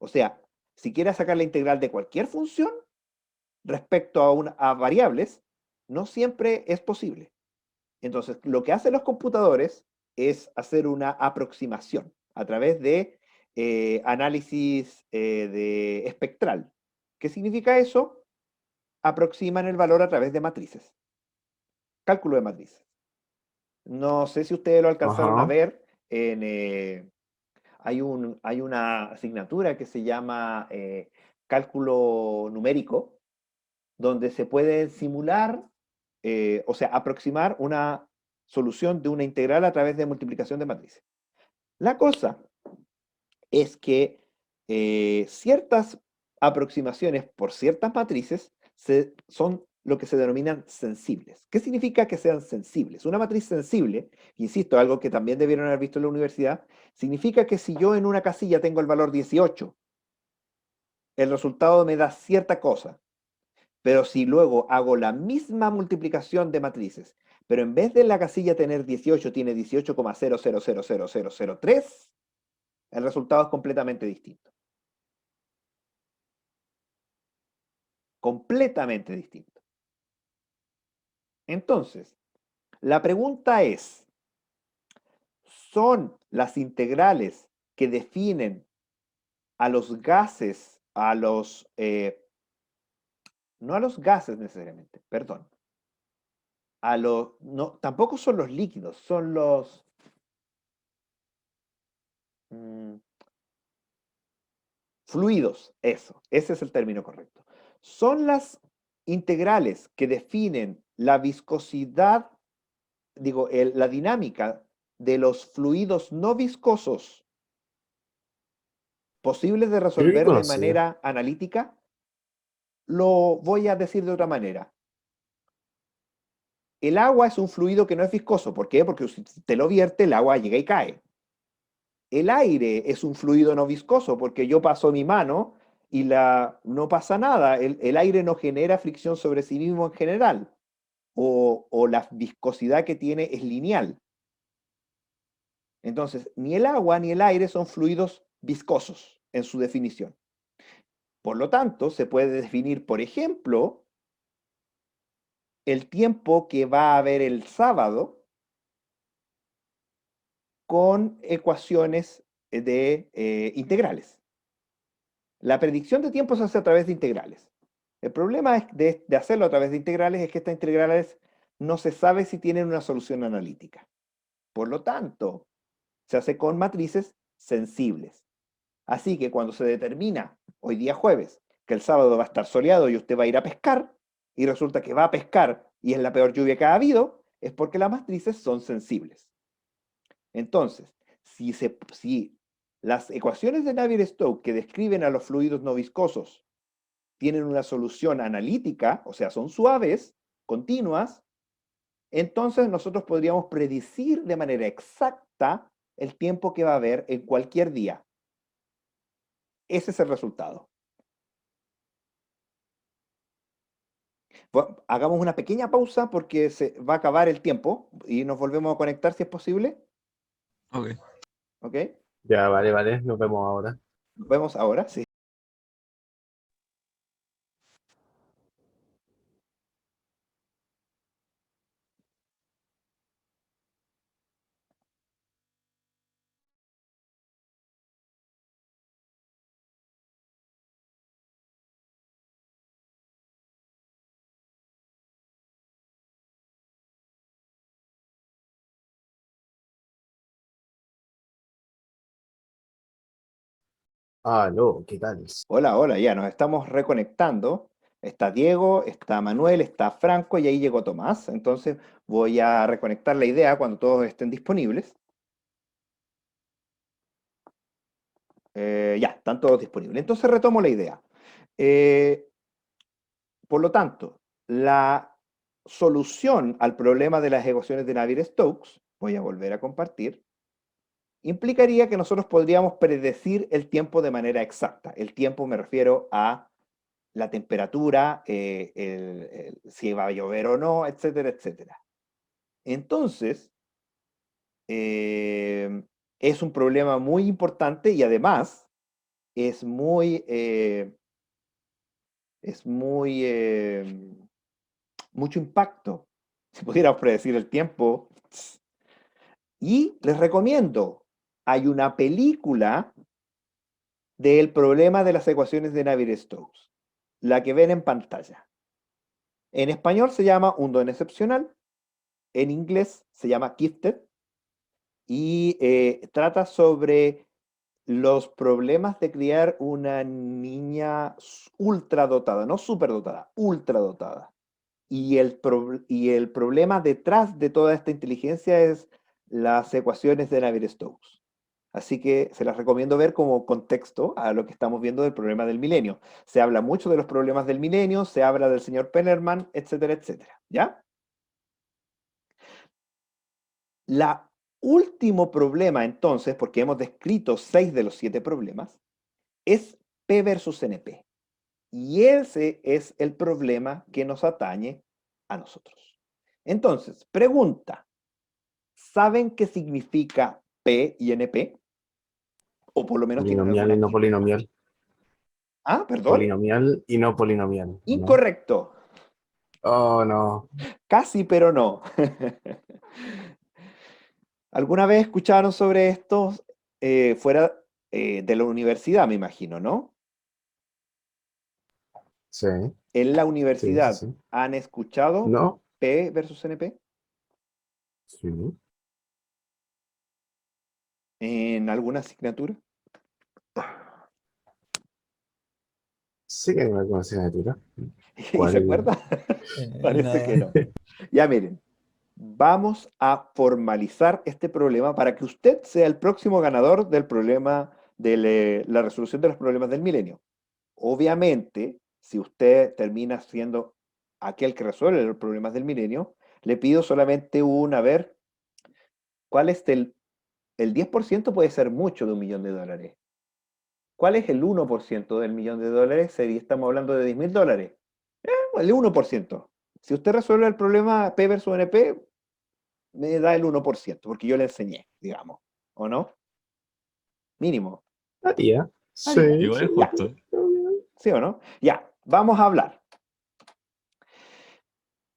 O sea, si quieres sacar la integral de cualquier función respecto a variables, no siempre es posible. Entonces, lo que hacen los computadores es hacer una aproximación a través de análisis de espectral. ¿Qué significa eso? Aproximan el valor a través de matrices, cálculo de matrices. No sé si ustedes lo alcanzaron a Ajá. ver hay una asignatura que se llama cálculo numérico, donde se puede simular, o sea, aproximar una solución de una integral a través de multiplicación de matrices. La cosa es que ciertas aproximaciones por ciertas matrices son lo que se denominan sensibles. ¿Qué significa que sean sensibles? Una matriz sensible, insisto, algo que también debieron haber visto en la universidad, significa que si yo en una casilla tengo el valor 18, el resultado me da cierta cosa. Pero si luego hago la misma multiplicación de matrices, pero en vez de la casilla tener 18, tiene 18,000003, el resultado es completamente distinto. Completamente distinto. Entonces, la pregunta es, ¿son las integrales que definen a los gases, no a los gases necesariamente, perdón, no, tampoco son los líquidos, son los, mm, fluidos, eso, ese es el término correcto. Son las integrales que definen la viscosidad, digo, la dinámica de los fluidos no viscosos posibles de Creo que resolver de conocía. manera analítica. Lo voy a decir de otra manera. El agua es un fluido que no es viscoso. ¿Por qué? Porque si te lo vierte, el agua llega y cae. El aire es un fluido no viscoso porque yo paso mi mano y no pasa nada. El aire no genera fricción sobre sí mismo en general. O la viscosidad que tiene es lineal. Entonces, ni el agua ni el aire son fluidos viscosos en su definición. Por lo tanto, se puede definir, por ejemplo, el tiempo que va a haber el sábado con ecuaciones de integrales. La predicción de tiempo se hace a través de integrales. El problema de hacerlo a través de integrales es que estas integrales no se sabe si tienen una solución analítica. Por lo tanto, se hace con matrices sensibles. Así que cuando se determina, hoy día jueves, que el sábado va a estar soleado y usted va a ir a pescar, y resulta que va a pescar y es la peor lluvia que ha habido, es porque las matrices son sensibles. Entonces, si las ecuaciones de Navier-Stokes que describen a los fluidos no viscosos tienen una solución analítica, o sea, son suaves, continuas, entonces nosotros podríamos predecir de manera exacta el tiempo que va a haber en cualquier día. Ese es el resultado. Hagamos una pequeña pausa porque se va a acabar el tiempo y nos volvemos a conectar si es posible. Ok. ¿Ok? Ya, vale, vale. Nos vemos ahora. Nos vemos ahora. Sí. Aló, ¿qué tal? Hola, hola, ya nos estamos reconectando. Está Diego, está Manuel, está Franco y ahí llegó Tomás. Entonces voy a reconectar la idea cuando todos estén disponibles. Ya, están todos disponibles. Entonces retomo la idea. Eh, por lo tanto, la solución al problema de las ecuaciones de Navier-Stokes, voy a volver a compartir, implicaría que nosotros podríamos predecir el tiempo de manera exacta. El tiempo me refiero a la temperatura, si va a llover o no, etcétera, etcétera. Entonces, es un problema muy importante y además es mucho impacto. Si pudiéramos predecir el tiempo. Y les recomiendo, hay una película del problema de las ecuaciones de Navier-Stokes, la que ven en pantalla. En español se llama Un don excepcional, en inglés se llama Gifted, y trata sobre los problemas de criar una niña ultradotada, no superdotada, ultradotada. Y el problema detrás de toda esta inteligencia es las ecuaciones de Navier-Stokes. Así que se las recomiendo ver como contexto a lo que estamos viendo del problema del milenio. Se habla mucho de los problemas del milenio, se habla del señor Pennerman, etcétera, etcétera. ¿Ya? La último problema, entonces, porque hemos descrito 6 de los 7 problemas, es P versus NP. Y ese es el problema que nos atañe a nosotros. Entonces, pregunta, ¿saben qué significa P y NP? O por lo menos tienen Polinomial alguna y no idea. polinomial. Ah, perdón. Polinomial y no polinomial, ¿no? Incorrecto. Oh, no. Casi, pero no. ¿Alguna vez escucharon sobre esto fuera de la universidad, me imagino, ¿no? Sí, En la sí, sí, universidad, sí. ¿han escuchado No, P versus NP? sí. ¿En alguna asignatura? Sí que hay alguna asignatura. ¿Y se ¿Cuál? acuerda? Parece que Nada. no. Ya miren, vamos a formalizar este problema para que usted sea el próximo ganador del problema de la resolución de los problemas del milenio. Obviamente, si usted termina siendo aquel que resuelve los problemas del milenio, le pido solamente a ver, ¿cuál es el 10% puede ser mucho de $1.000.000? ¿Cuál es el 1% del $1.000.000? Estamos hablando de $10.000. El 1%. Si usted resuelve el problema P versus NP, me da el 1%, porque yo le enseñé, digamos. ¿O no? Mínimo. Haría. Sí, Haría. Igual es sí. Ya. justo. ¿Sí o no? Ya. Vamos a hablar.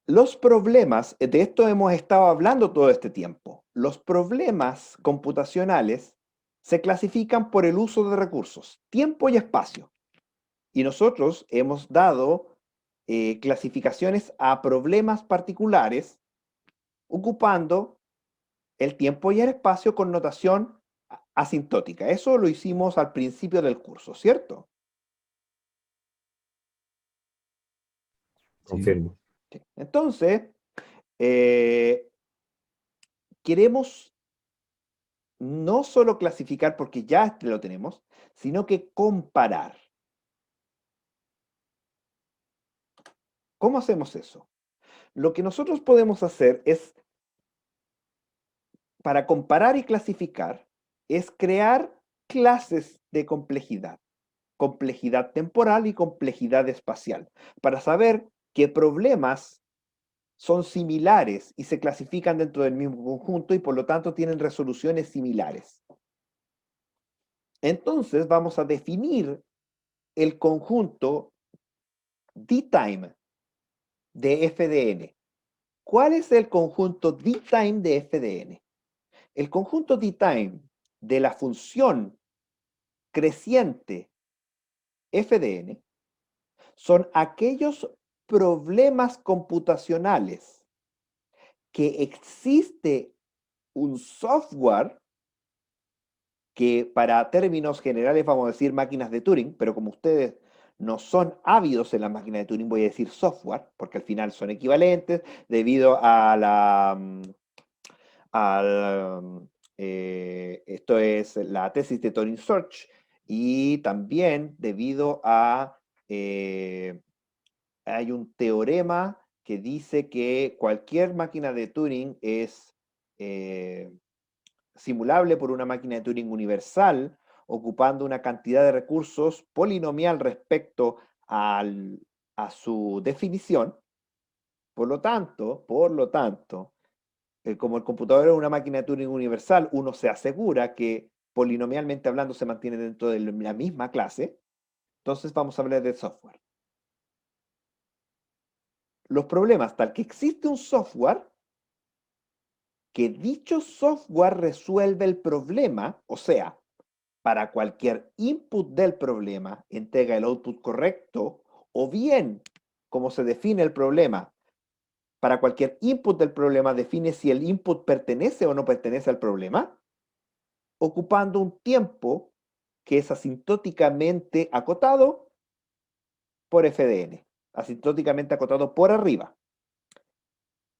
Los problemas, de esto hemos estado hablando todo este tiempo. Los problemas computacionales se clasifican por el uso de recursos, tiempo y espacio. Y nosotros hemos dado clasificaciones a problemas particulares ocupando el tiempo y el espacio con notación asintótica. Eso lo hicimos al principio del curso, ¿cierto? Sí. Confirmo. Sí. Entonces, eh, queremos no solo clasificar porque ya lo tenemos, sino que comparar. ¿Cómo hacemos eso? Lo que nosotros podemos hacer es, para comparar y clasificar, es crear clases de complejidad. Complejidad temporal y complejidad espacial, para saber qué problemas son similares y se clasifican dentro del mismo conjunto y por lo tanto tienen resoluciones similares. Entonces vamos a definir el conjunto D-time de FDN. ¿Cuál es el conjunto D-time de FDN? El conjunto D-time de la función creciente FDN son aquellos problemas computacionales que existe un software que para términos generales vamos a decir máquinas de Turing, pero como ustedes no son ávidos en las máquinas de Turing, voy a decir software, porque al final son equivalentes debido a esto es la tesis de Turing Search, y también debido a hay un teorema que dice que cualquier máquina de Turing es simulable por una máquina de Turing universal, ocupando una cantidad de recursos polinomial respecto a su definición. Por lo tanto, como el computador es una máquina de Turing universal, uno se asegura que polinomialmente hablando se mantiene dentro de la misma clase. Entonces vamos a hablar de software. Los problemas, tal que existe un software, que dicho software resuelve el problema, o sea, para cualquier input del problema, entrega el output correcto, o bien, como se define el problema, para cualquier input del problema define si el input pertenece o no pertenece al problema, ocupando un tiempo que es asintóticamente acotado por FDN, asintóticamente acotado por arriba.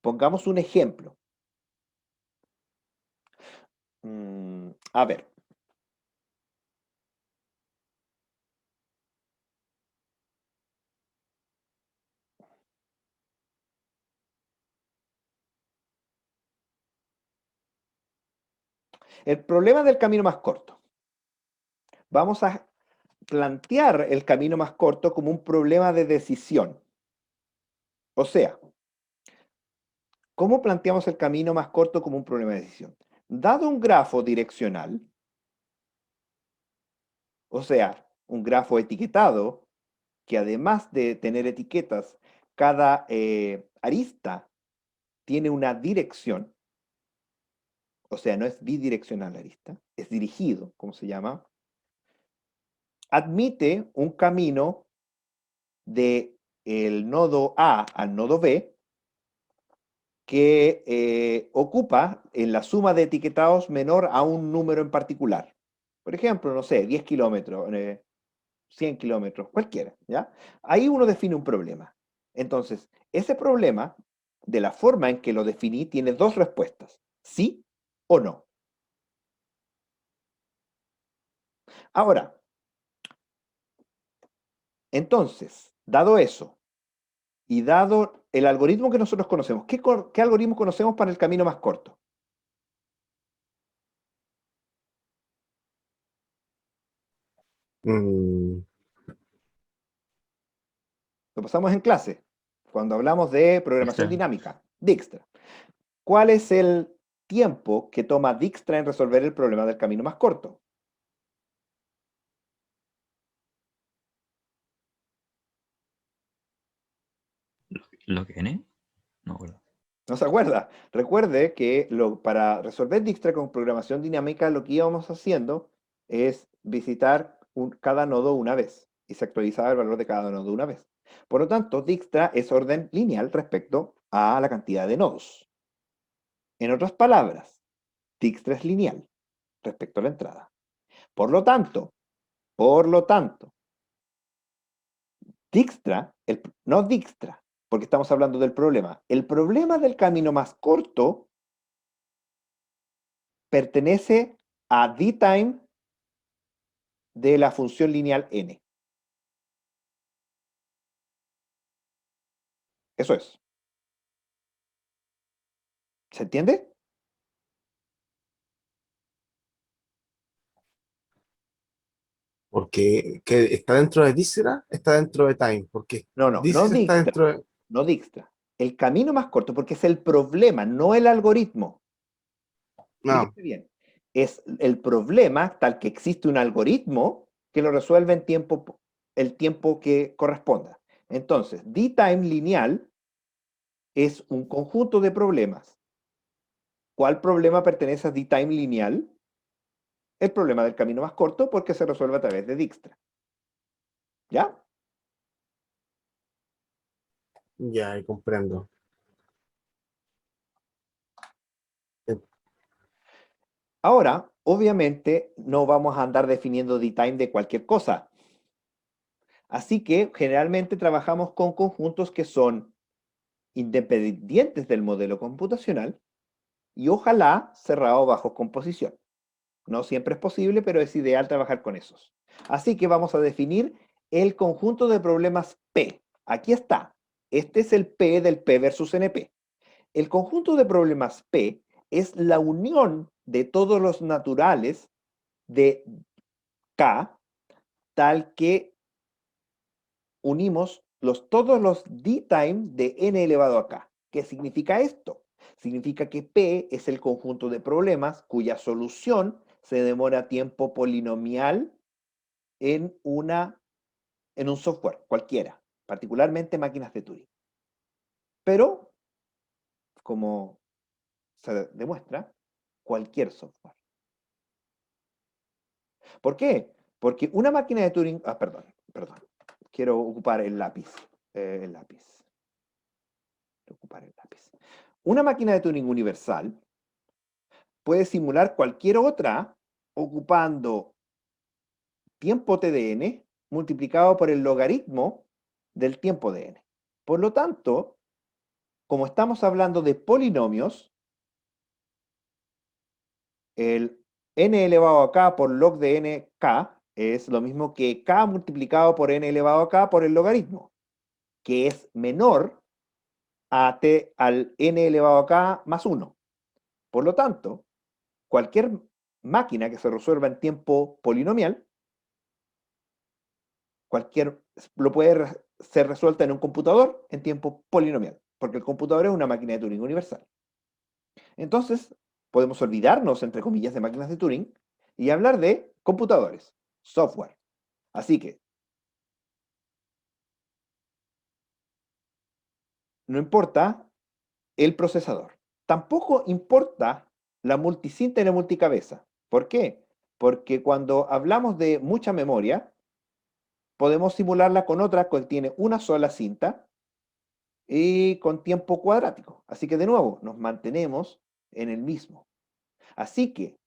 Pongamos un ejemplo. A ver. El problema del camino más corto. Vamos a plantear el camino más corto como un problema de decisión. O sea, ¿cómo planteamos el camino más corto como un problema de decisión? Dado un grafo direccional, o sea, un grafo etiquetado, que además de tener etiquetas, cada arista tiene una dirección, o sea, no es bidireccional la arista, es dirigido, como se llama, admite un camino de el nodo A al nodo B que ocupa en la suma de etiquetados menor a un número en particular. Por ejemplo, no sé, 10 kilómetros, 100 kilómetros, cualquiera, ¿ya? Ahí uno define un problema. Entonces, ese problema, de la forma en que lo definí, tiene dos respuestas, sí o no. Ahora, entonces, dado eso, y dado el algoritmo que nosotros conocemos, ¿qué algoritmo conocemos para el camino más corto? Mm, Lo pasamos en clase, cuando hablamos de programación Dijkstra. dinámica, Dijkstra. ¿Cuál es el tiempo que toma Dijkstra en resolver el problema del camino más corto? ¿Log n? No, ¿verdad? ¿No se acuerda? Recuerde que para resolver Dijkstra con programación dinámica lo que íbamos haciendo es visitar cada nodo una vez y se actualizaba el valor de cada nodo una vez. Por lo tanto, Dijkstra es orden lineal respecto a la cantidad de nodos. En otras palabras, Dijkstra es lineal respecto a la entrada. Por lo tanto, Dijkstra, no Dijkstra, porque estamos hablando del problema. El problema del camino más corto pertenece a dtime de la función lineal n. Eso es. ¿Se entiende? porque que está dentro de Dijkstra, está dentro de Time, porque No, no Dijkstra está Dijkstra, dentro de... no Dijkstra. El camino más corto, porque es el problema, no el algoritmo. No, Fíjese bien. Es el problema tal que existe un algoritmo que lo resuelve en el tiempo que corresponda. Entonces, dtime lineal es un conjunto de problemas. ¿Cuál problema pertenece a dtime lineal? El problema del camino más corto porque se resuelve a través de Dijkstra. ¿Ya? ya ahí comprendo. Ahora, obviamente no vamos a andar definiendo DTime de cualquier cosa. Así que generalmente trabajamos con conjuntos que son independientes del modelo computacional y ojalá cerrados bajo composición. No siempre es posible, pero es ideal trabajar con esos. Así que vamos a definir el conjunto de problemas P. Aquí está. Este es el P del P versus NP. El conjunto de problemas P es la unión de todos los naturales de K, tal que unimos todos los D-time de n elevado a K. ¿Qué significa esto? Significa que P es el conjunto de problemas cuya solución se demora tiempo polinomial en un software cualquiera, particularmente máquinas de Turing. Pero, como se demuestra, cualquier software. ¿Por qué? Porque una máquina de Turing... perdón. Quiero ocupar el lápiz. Ocupar el lápiz. Una máquina de Turing universal puede simular cualquier otra ocupando tiempo TDN multiplicado por el logaritmo del tiempo de n. Por lo tanto, como estamos hablando de polinomios, el n elevado a k por log de nk es lo mismo que k multiplicado por n elevado a k por el logaritmo, que es menor a t al n elevado a k más 1. Por lo tanto, cualquier máquina que se resuelva en tiempo polinomial, lo puede ser resuelta en un computador en tiempo polinomial, porque el computador es una máquina de Turing universal. Entonces, podemos olvidarnos, entre comillas, de máquinas de Turing y hablar de computadores, software. Así que, no importa el procesador. Tampoco importa la multicinta y la multicabeza. ¿Por qué? Porque cuando hablamos de mucha memoria, podemos simularla con otra que tiene una sola cinta y con tiempo cuadrático. Así que de nuevo, nos mantenemos en el mismo. Así que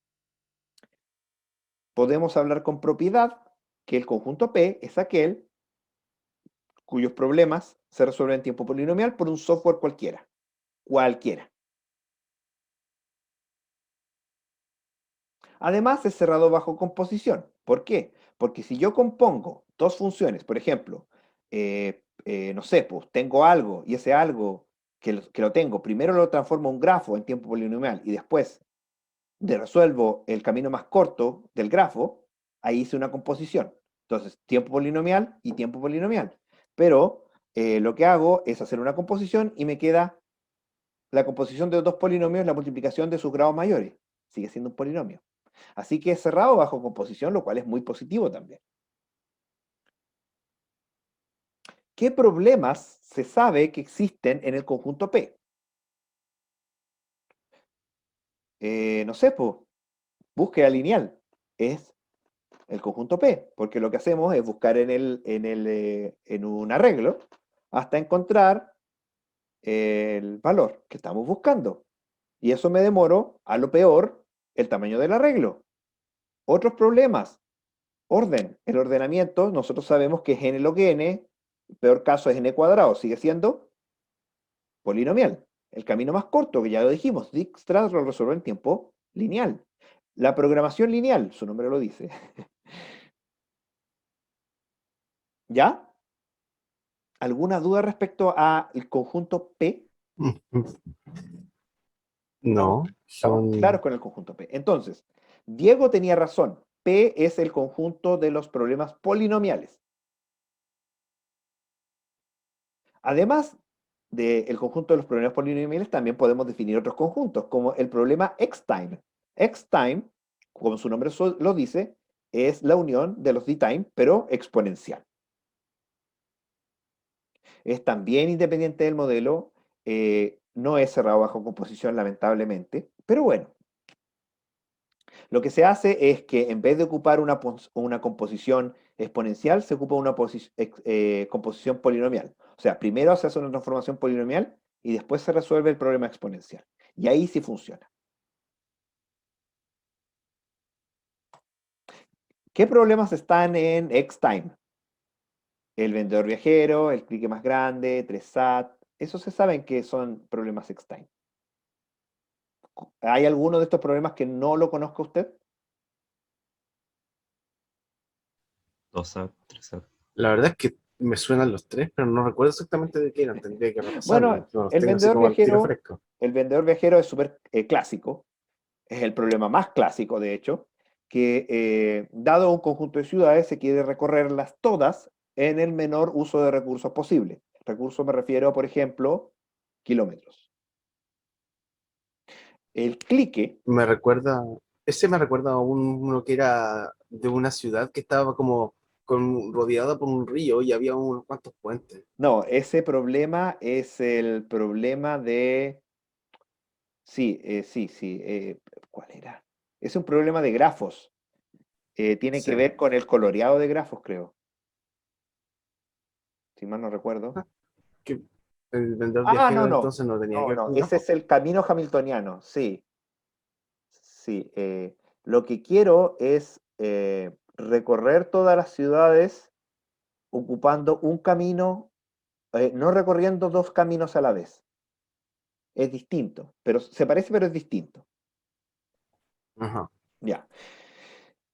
podemos hablar con propiedad que el conjunto P es aquel cuyos problemas se resuelven en tiempo polinomial por un software cualquiera. Cualquiera. Además, es cerrado bajo composición. ¿Por qué? Porque si yo compongo dos funciones, por ejemplo, no sé, pues tengo algo y ese algo que lo tengo, primero lo transformo en un grafo en tiempo polinomial y después resuelvo el camino más corto del grafo, ahí hice una composición. Entonces, tiempo polinomial y tiempo polinomial. Pero lo que hago es hacer una composición y me queda la composición de los dos polinomios, la multiplicación de sus grados mayores. Sigue siendo un polinomio. Así que es cerrado bajo composición, lo cual es muy positivo también. ¿Qué problemas se sabe que existen en el conjunto P? No sé, pues, búsqueda lineal. Es el conjunto P, porque lo que hacemos es buscar en un arreglo hasta encontrar el valor que estamos buscando. Y eso me demoro, a lo peor, el tamaño del arreglo. Otros problemas, orden. El ordenamiento, nosotros sabemos que es n log n, el peor caso es n cuadrado, sigue siendo polinomial. El camino más corto, que ya lo dijimos, Dijkstra lo resuelve en tiempo lineal. La programación lineal, su nombre lo dice. ¿Ya? ¿Alguna duda respecto al conjunto P? No, Estamos claros con el conjunto P. Entonces, Diego tenía razón. P es el conjunto de los problemas polinomiales. Además del conjunto de los problemas polinomiales, también podemos definir otros conjuntos, como el problema X-time. X-time, como su nombre lo dice, es la unión de los D-time, pero exponencial. Es también independiente del modelo, no es cerrado bajo composición, lamentablemente, pero bueno. Lo que se hace es que en vez de ocupar una composición exponencial, se ocupa una composición polinomial. O sea, primero se hace una transformación polinomial y después se resuelve el problema exponencial. Y ahí sí funciona. ¿Qué problemas están en X-Time? El vendedor viajero, el clique más grande, 3SAT. Eso se saben que son problemas X-Time. ¿Hay alguno de estos problemas que no lo conozca usted? 2SAT, 3SAT. La verdad es que me suenan los tres, pero no recuerdo exactamente de qué eran. Tendría que repasarlo. Bueno, No los el tengo así vendedor como al tiro viajero, fresco. el vendedor viajero es súper clásico. Es el problema más clásico, de hecho, que dado un conjunto de ciudades se quiere recorrerlas todas en el menor uso de recursos posible. Recursos me refiero, por ejemplo, kilómetros. El clique, Me recuerda, ese me recuerda a uno que era de una ciudad que estaba como rodeada por un río y había unos cuantos puentes. no, ese problema es el problema de... Sí, sí. ¿Cuál era? Es un problema de grafos. Tiene Sí. que ver con el coloreado de grafos, creo. Si mal no recuerdo. Que el vendedor Ah, viajero no, no. entonces no tenía que ver No, con ese gafas. es el camino hamiltoniano, sí. Sí. Lo que quiero es recorrer todas las ciudades ocupando un camino, no recorriendo dos caminos a la vez. Es distinto, pero se parece, pero es distinto. Ajá. Ya.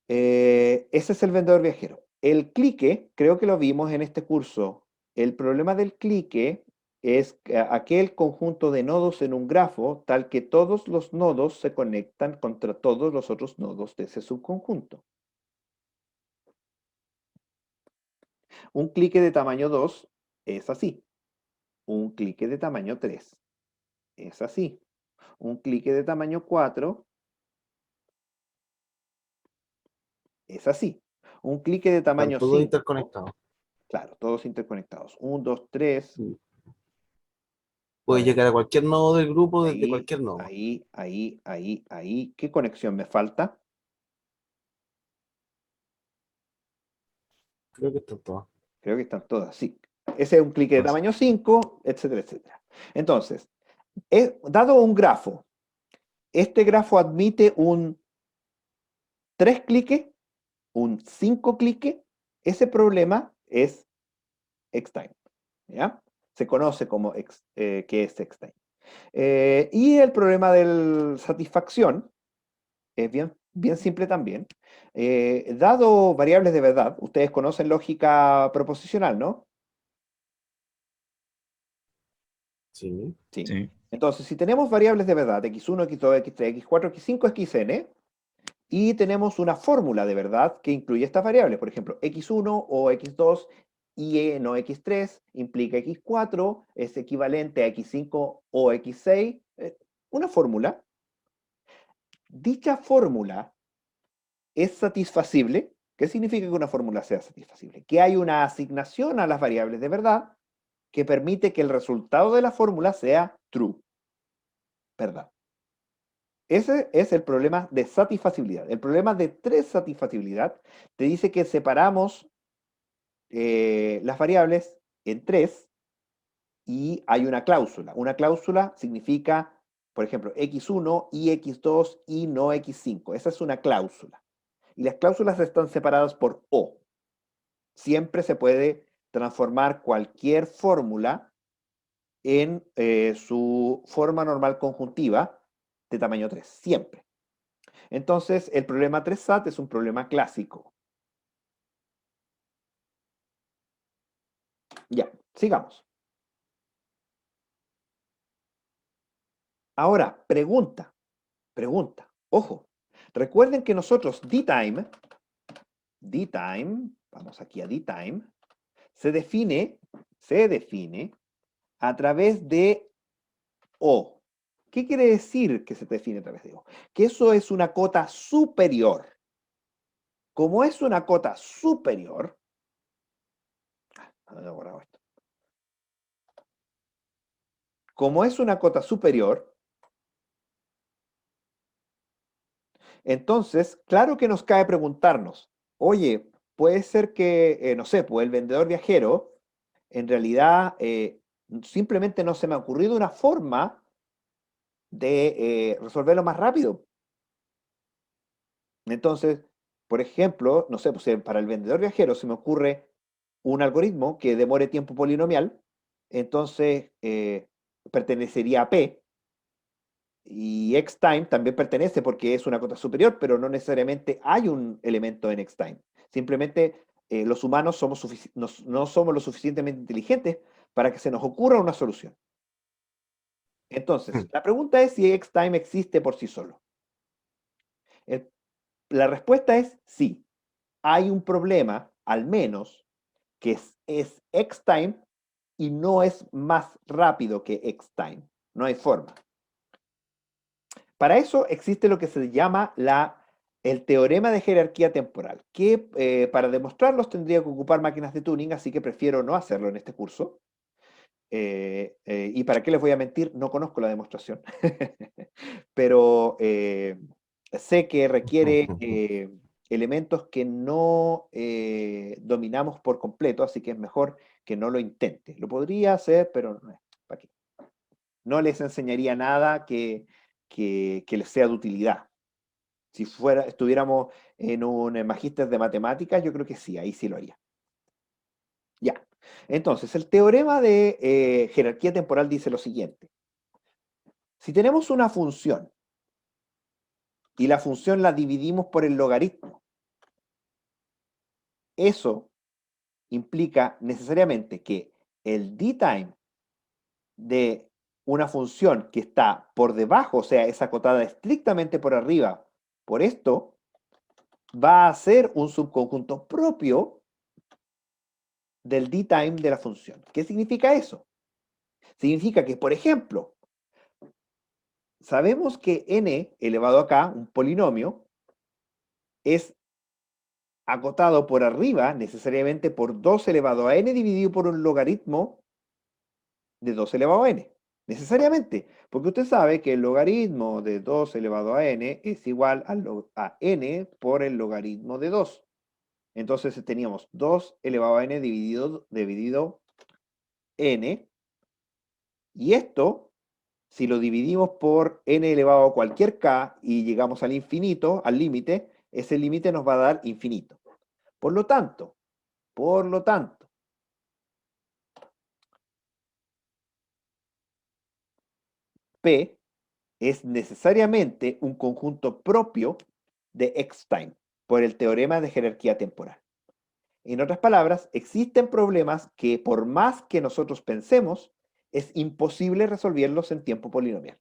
Ese es el vendedor viajero. El clique, creo que lo vimos en este curso. El problema del clique es aquel conjunto de nodos en un grafo tal que todos los nodos se conectan contra todos los otros nodos de ese subconjunto. Un clique de tamaño 2 es así. Un clique de tamaño 3 es así. Un clique de tamaño 4 es así. Un clique de Están tamaño todos 5, interconectados. claro, todos interconectados. 1, 2, 3, Sí. por Puede ahí. llegar a cualquier nodo del grupo desde Ahí, cualquier nodo. ahí. ¿Qué conexión me falta? Creo que están todos. Creo que están todas, sí. Ese es un clique de Dos. tamaño 5, etcétera, etcétera. Entonces, dado un grafo, este grafo admite un 3 cliques, un 5 cliques, ese problema es X-Time, ¿ya? Se conoce como que es X-Time. Y el problema de satisfacción es bien simple también. Dado variables de verdad, ustedes conocen lógica proposicional, ¿no? Sí. Sí. Sí. Entonces, si tenemos variables de verdad, x1, x2, x3, x4, x5, xn, y tenemos una fórmula de verdad que incluye estas variables, por ejemplo, x1 o x2 y no x3 implica x4, es equivalente a x5 o x6, una fórmula. Dicha fórmula es satisfacible. ¿Qué significa que una fórmula sea satisfacible? Que hay una asignación a las variables de verdad que permite que el resultado de la fórmula sea true, verdad. Ese es el problema de satisfacibilidad. El problema de tres satisfacibilidad te dice que separamos las variables en tres y hay una cláusula. Una cláusula significa, por ejemplo, x1 y x2 y no x5. Esa es una cláusula. Y las cláusulas están separadas por o. Siempre se puede transformar cualquier fórmula en su forma normal conjuntiva de tamaño 3. Siempre. Entonces, el problema 3SAT es un problema clásico. Ya, sigamos. Ahora, pregunta. Ojo, recuerden que nosotros dtime, vamos aquí a dtime, se define a través de O. ¿Qué quiere decir que se define a través de O? Que eso es una cota superior. Como es una cota superior, no he borrado esto. Como es una cota superior, entonces, claro que nos cabe preguntarnos, oye, puede ser que, no sé, pues el vendedor viajero, en realidad, simplemente no se me ha ocurrido una forma de resolverlo más rápido. Entonces, por ejemplo, no sé, pues, para el vendedor viajero se me ocurre un algoritmo que demore tiempo polinomial, entonces pertenecería a P, y xtime también pertenece porque es una cota superior, pero no necesariamente hay un elemento en xtime. Simplemente los humanos no somos lo suficientemente inteligentes para que se nos ocurra una solución. Entonces, la pregunta es si xtime existe por sí solo. La respuesta es sí. Hay un problema, al menos, que es xtime y no es más rápido que xtime. No hay forma. Para eso existe lo que se llama el teorema de jerarquía temporal, que para demostrarlos tendría que ocupar máquinas de Turing, así que prefiero no hacerlo en este curso. ¿Y para qué les voy a mentir? No conozco la demostración, pero sé que requiere elementos que no dominamos por completo, así que es mejor que no lo intente. Lo podría hacer, pero no, ¿para qué? No les enseñaría nada que les sea de utilidad. Si estuviéramos en un magíster de matemáticas, yo creo que sí, ahí sí lo haría. Ya. Entonces, el teorema de jerarquía temporal dice lo siguiente. Si tenemos una función y la función la dividimos por el logaritmo, eso implica necesariamente que el d-time de una función que está por debajo, o sea, es acotada estrictamente por arriba, por esto, va a ser un subconjunto propio del d-time de la función. ¿Qué significa eso? Significa que, por ejemplo, sabemos que n elevado acá, un polinomio, es acotado por arriba necesariamente por 2 elevado a n dividido por un logaritmo de 2 elevado a n. Necesariamente, porque usted sabe que el logaritmo de 2 elevado a n es igual a n por el logaritmo de 2. Entonces teníamos 2 elevado a n dividido n, y esto, si lo dividimos por n elevado a cualquier k y llegamos al infinito, al límite, ese límite nos va a dar infinito. Por lo tanto, P es necesariamente un conjunto propio de xtime por el teorema de jerarquía temporal. En otras palabras, existen problemas que por más que nosotros pensemos, es imposible resolverlos en tiempo polinomial.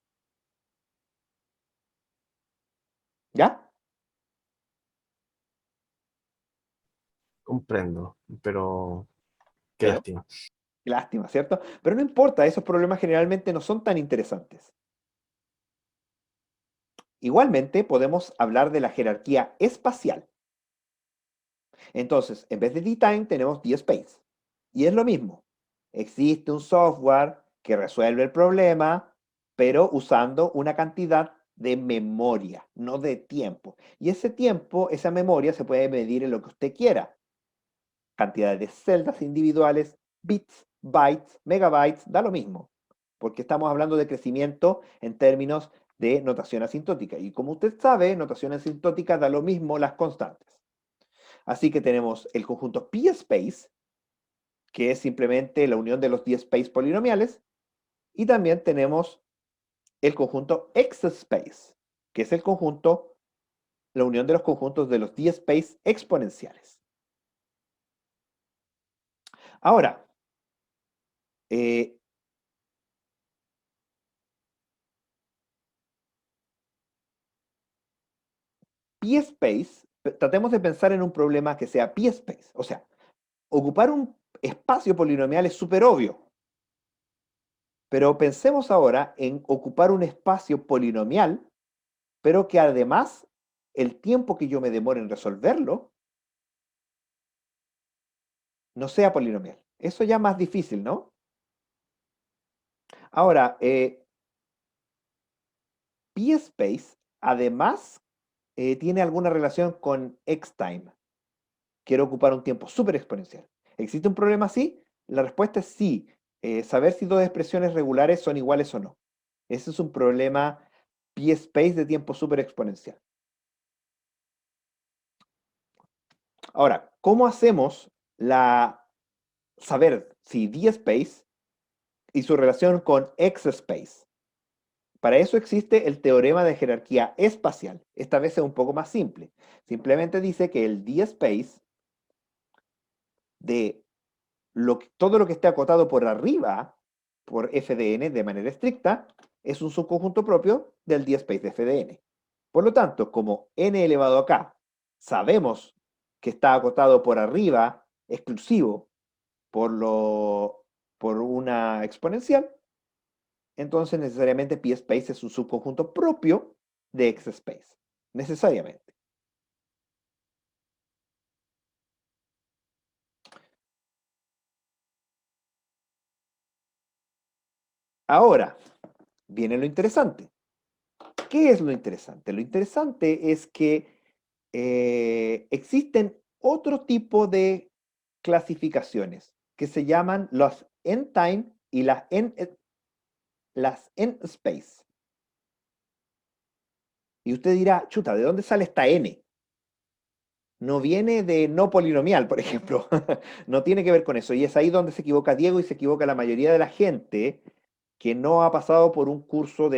¿Ya? Comprendo, pero qué Pero, lástima. lástima, ¿cierto? Pero no importa, esos problemas generalmente no son tan interesantes. Igualmente, podemos hablar de la jerarquía espacial. Entonces, en vez de d-time tenemos d-space. Y es lo mismo. Existe un software que resuelve el problema, pero usando una cantidad de memoria, no de tiempo. Y ese tiempo, esa memoria se puede medir en lo que usted quiera. Cantidad de celdas individuales, bits, bytes, megabytes, da lo mismo. Porque estamos hablando de crecimiento en términos de notación asintótica. Y como usted sabe, notación asintótica da lo mismo las constantes. Así que tenemos el conjunto p-space, que es simplemente la unión de los d-space polinomiales, y también tenemos el conjunto x-space, que es la unión de los conjuntos de los d-space exponenciales. Ahora, p-space, tratemos de pensar en un problema que sea p-space, o sea, ocupar un espacio polinomial es súper obvio, pero pensemos ahora en ocupar un espacio polinomial, pero que además el tiempo que yo me demore en resolverlo no sea polinomial. Eso ya es más difícil, ¿no? Ahora, p-space además tiene alguna relación con xtime. Quiero ocupar un tiempo súper exponencial. ¿Existe un problema así? La respuesta es sí. Saber si dos expresiones regulares son iguales o no. Ese es un problema p-space de tiempo súper exponencial. Ahora, ¿cómo hacemos saber si DSpace y su relación con XSpace? Para eso existe el teorema de jerarquía espacial. Esta vez es un poco más simple. Simplemente dice que el DSpace de todo lo que esté acotado por arriba, por FDN de manera estricta, es un subconjunto propio del DSpace de FDN. Por lo tanto, como n elevado a k sabemos que está acotado por arriba, exclusivo, por una exponencial, entonces necesariamente PSpace es un subconjunto propio de XSpace. Necesariamente. Ahora, viene lo interesante. ¿Qué es lo interesante? Lo interesante es que existen otro tipo de clasificaciones que se llaman los n-time y las n-space. Y usted dirá, chuta, ¿de dónde sale esta n? No viene de no polinomial, por ejemplo. No tiene que ver con eso. Y es ahí donde se equivoca Diego y se equivoca la mayoría de la gente que no ha pasado por un curso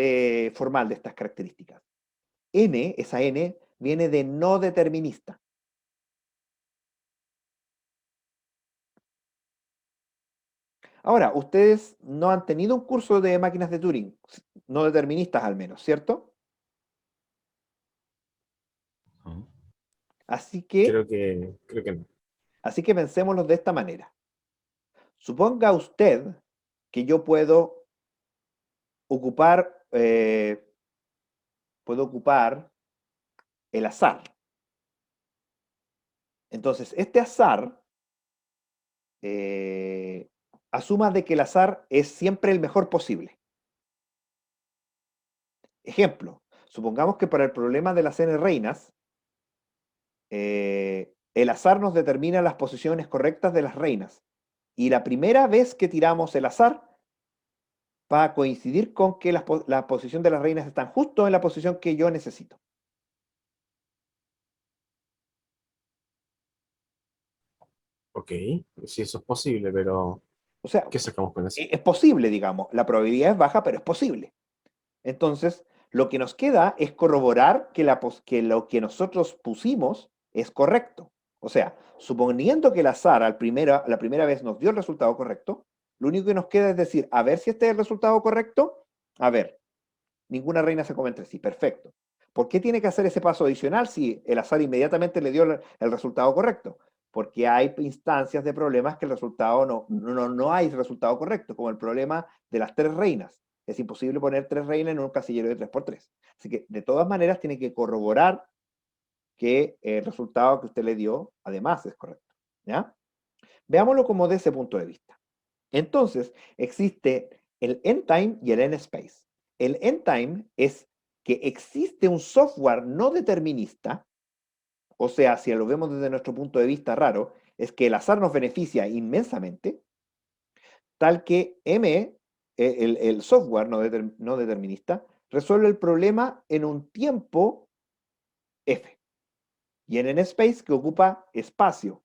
formal de estas características. N, esa n, viene de no determinista. Ahora, ustedes no han tenido un curso de máquinas de Turing, no deterministas al menos, ¿cierto? ¿no? Así que Creo que no. pensémoslo de esta manera. Suponga usted que yo puedo ocupar el azar. Entonces, este azar asuma de que el azar es siempre el mejor posible. Ejemplo, supongamos que para el problema de las n reinas, el azar nos determina las posiciones correctas de las reinas. Y la primera vez que tiramos el azar va a coincidir con que la posición de las reinas están justo en la posición que yo necesito. Ok, sí, eso es posible, pero O sea, ¿qué sacamos con eso? es posible, digamos. La probabilidad es baja, pero es posible. Entonces, lo que nos queda es corroborar que lo que nosotros pusimos es correcto. O sea, suponiendo que el azar la primera vez nos dio el resultado correcto, lo único que nos queda es decir, a ver si este es el resultado correcto. A ver, ninguna reina se come entre sí. Perfecto. ¿Por qué tiene que hacer ese paso adicional si el azar inmediatamente le dio el resultado correcto? Porque hay instancias de problemas que el resultado no hay resultado correcto, como el problema de las tres reinas. Es imposible poner tres reinas en un casillero de 3x3. Así que, de todas maneras, tiene que corroborar que el resultado que usted le dio, además, es correcto. ¿Ya? Veámoslo como de ese punto de vista. Entonces, existe el n-time y el n-space. El n-time es que existe un software no determinista, o sea, si lo vemos desde nuestro punto de vista raro, es que el azar nos beneficia inmensamente, tal que el software no determinista, resuelve el problema en un tiempo f. Y en n-space que ocupa espacio.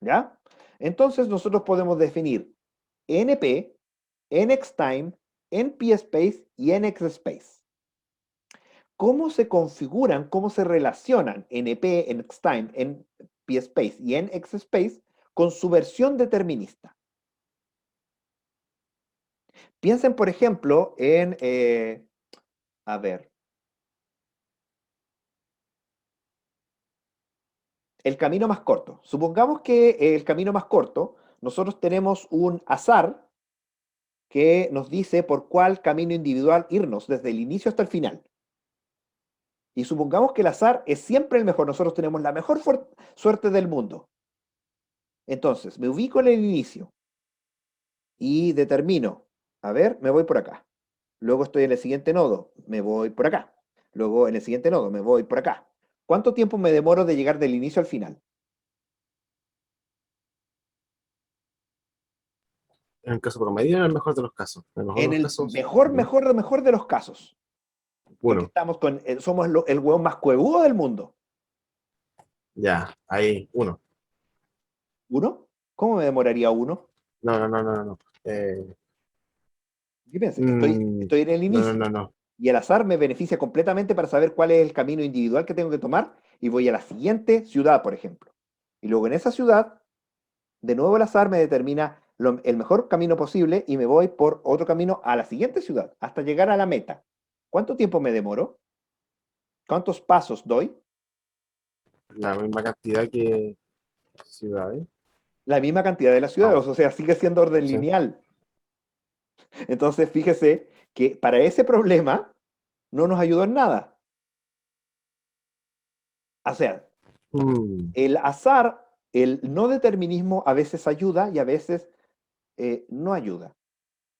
¿Ya? Entonces nosotros podemos definir np, nxtime, npspace y nxspace. ¿Cómo se configuran, cómo se relacionan np, nxtime, npspace y nxspace con su versión determinista? Piensen, por ejemplo, a ver, el camino más corto. Supongamos que el camino más corto, nosotros tenemos un azar que nos dice por cuál camino individual irnos desde el inicio hasta el final. Y supongamos que el azar es siempre el mejor, nosotros tenemos la mejor suerte del mundo. Entonces, me ubico en el inicio y determino, a ver, me voy por acá. Luego estoy en el siguiente nodo, me voy por acá. Luego en el siguiente nodo, me voy por acá. ¿Cuánto tiempo me demoro de llegar del inicio al final? En el caso promedio, en el mejor de los casos. En el mejor de En los el casos, mejor de los casos. Porque uno. somos el hueón más cuevudo del mundo. Ya, ahí, 1. ¿Uno? ¿Cómo me demoraría uno? No. ¿Qué piensas? Mm, Estoy en el inicio. no. Y el azar me beneficia completamente para saber cuál es el camino individual que tengo que tomar y voy a la siguiente ciudad, por ejemplo. Y luego en esa ciudad, de nuevo el azar me determina el mejor camino posible y me voy por otro camino a la siguiente ciudad, hasta llegar a la meta. ¿Cuánto tiempo me demoro? ¿Cuántos pasos doy? La misma cantidad que ciudades. La misma cantidad de las Ah, ciudades, o sea, sigue siendo orden sí. lineal. Entonces, fíjese que para ese problema no nos ayudó en nada. O sea, Mm, el azar, el no determinismo a veces ayuda y a veces no ayuda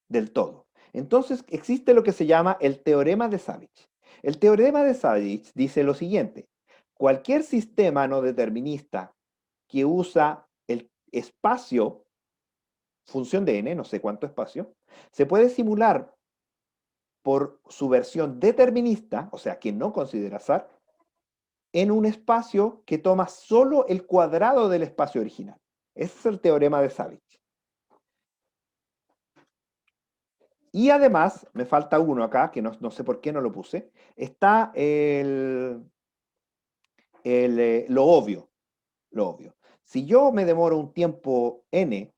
del todo. Entonces existe lo que se llama el teorema de Savage. El teorema de Savage dice lo siguiente: cualquier sistema no determinista que usa el espacio, función de n, no sé cuánto espacio, se puede simular por su versión determinista, o sea, que no considera azar, en un espacio que toma solo el cuadrado del espacio original. Ese es el teorema de Savage. Y además, me falta uno acá, que no sé por qué no lo puse, está lo obvio, lo obvio. Si yo me demoro un tiempo n,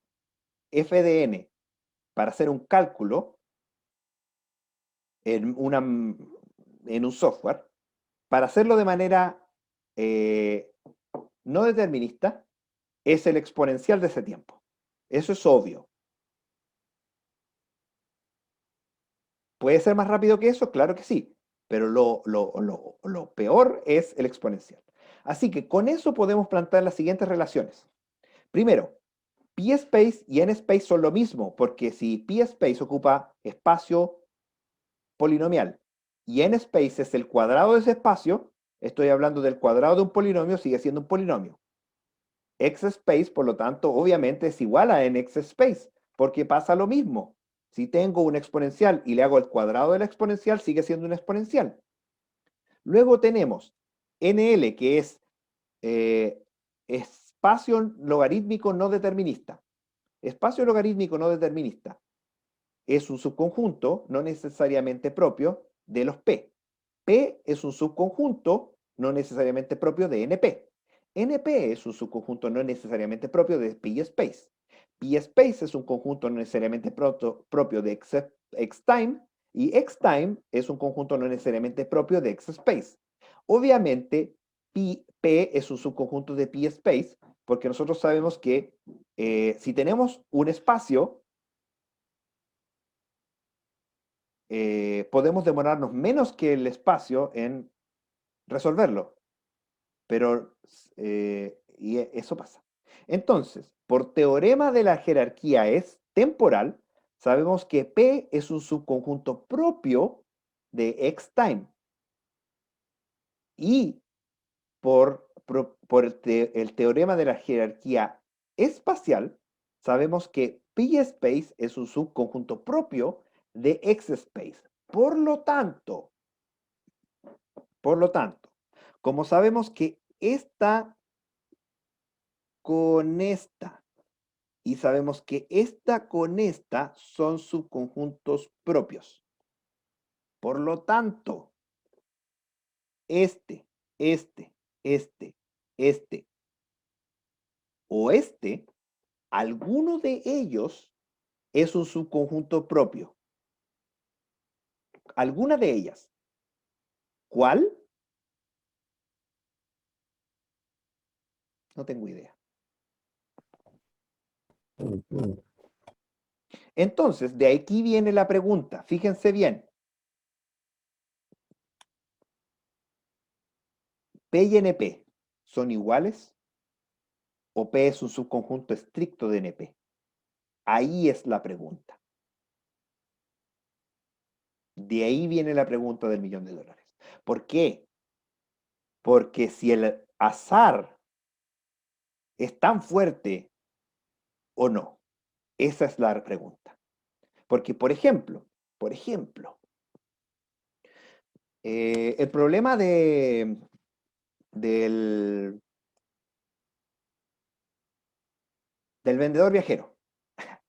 f de n, para hacer un cálculo en un software, para hacerlo de manera no determinista, es el exponencial de ese tiempo. Eso es obvio. ¿Puede ser más rápido que eso? Claro que sí, pero lo peor es el exponencial. Así que con eso podemos plantear las siguientes relaciones. Primero, p-space y n-space son lo mismo, porque si p-space ocupa espacio polinomial y n-space es el cuadrado de ese espacio, estoy hablando del cuadrado de un polinomio, sigue siendo un polinomio. X-space, por lo tanto, obviamente es igual a nx-space, porque pasa lo mismo. Si tengo un exponencial y le hago el cuadrado de la exponencial, sigue siendo un exponencial. Luego tenemos NL, que es espacio logarítmico no determinista. Espacio logarítmico no determinista es un subconjunto no necesariamente propio de los P. P es un subconjunto no necesariamente propio de NP. NP es un subconjunto no necesariamente propio de P-space. P-space es un conjunto no necesariamente propio de X-time y X-time es un conjunto no necesariamente propio de X-space. Obviamente, P es un subconjunto de P-space porque nosotros sabemos que si tenemos un espacio, podemos demorarnos menos que el espacio en resolverlo, pero eso pasa. Entonces, por teorema de la jerarquía es temporal, sabemos que P es un subconjunto propio de X-time. Y por el teorema de la jerarquía espacial, sabemos que P-space es un subconjunto propio de X-space. Por lo tanto, como sabemos que esta con esta y sabemos que esta con esta son subconjuntos propios. Por lo tanto, este, este, este o alguno de ellos es un subconjunto propio. Alguna de ellas. ¿Cuál? No tengo idea. mm. Entonces, de aquí viene la pregunta. Fíjense bien. ¿P y NP son iguales? ¿O P es un subconjunto estricto de NP? Ahí es la pregunta. De ahí viene la pregunta del $1.000.000. ¿Por qué? Porque si el azar es tan fuerte o no, esa es la pregunta. Porque, por ejemplo, el problema del del vendedor viajero.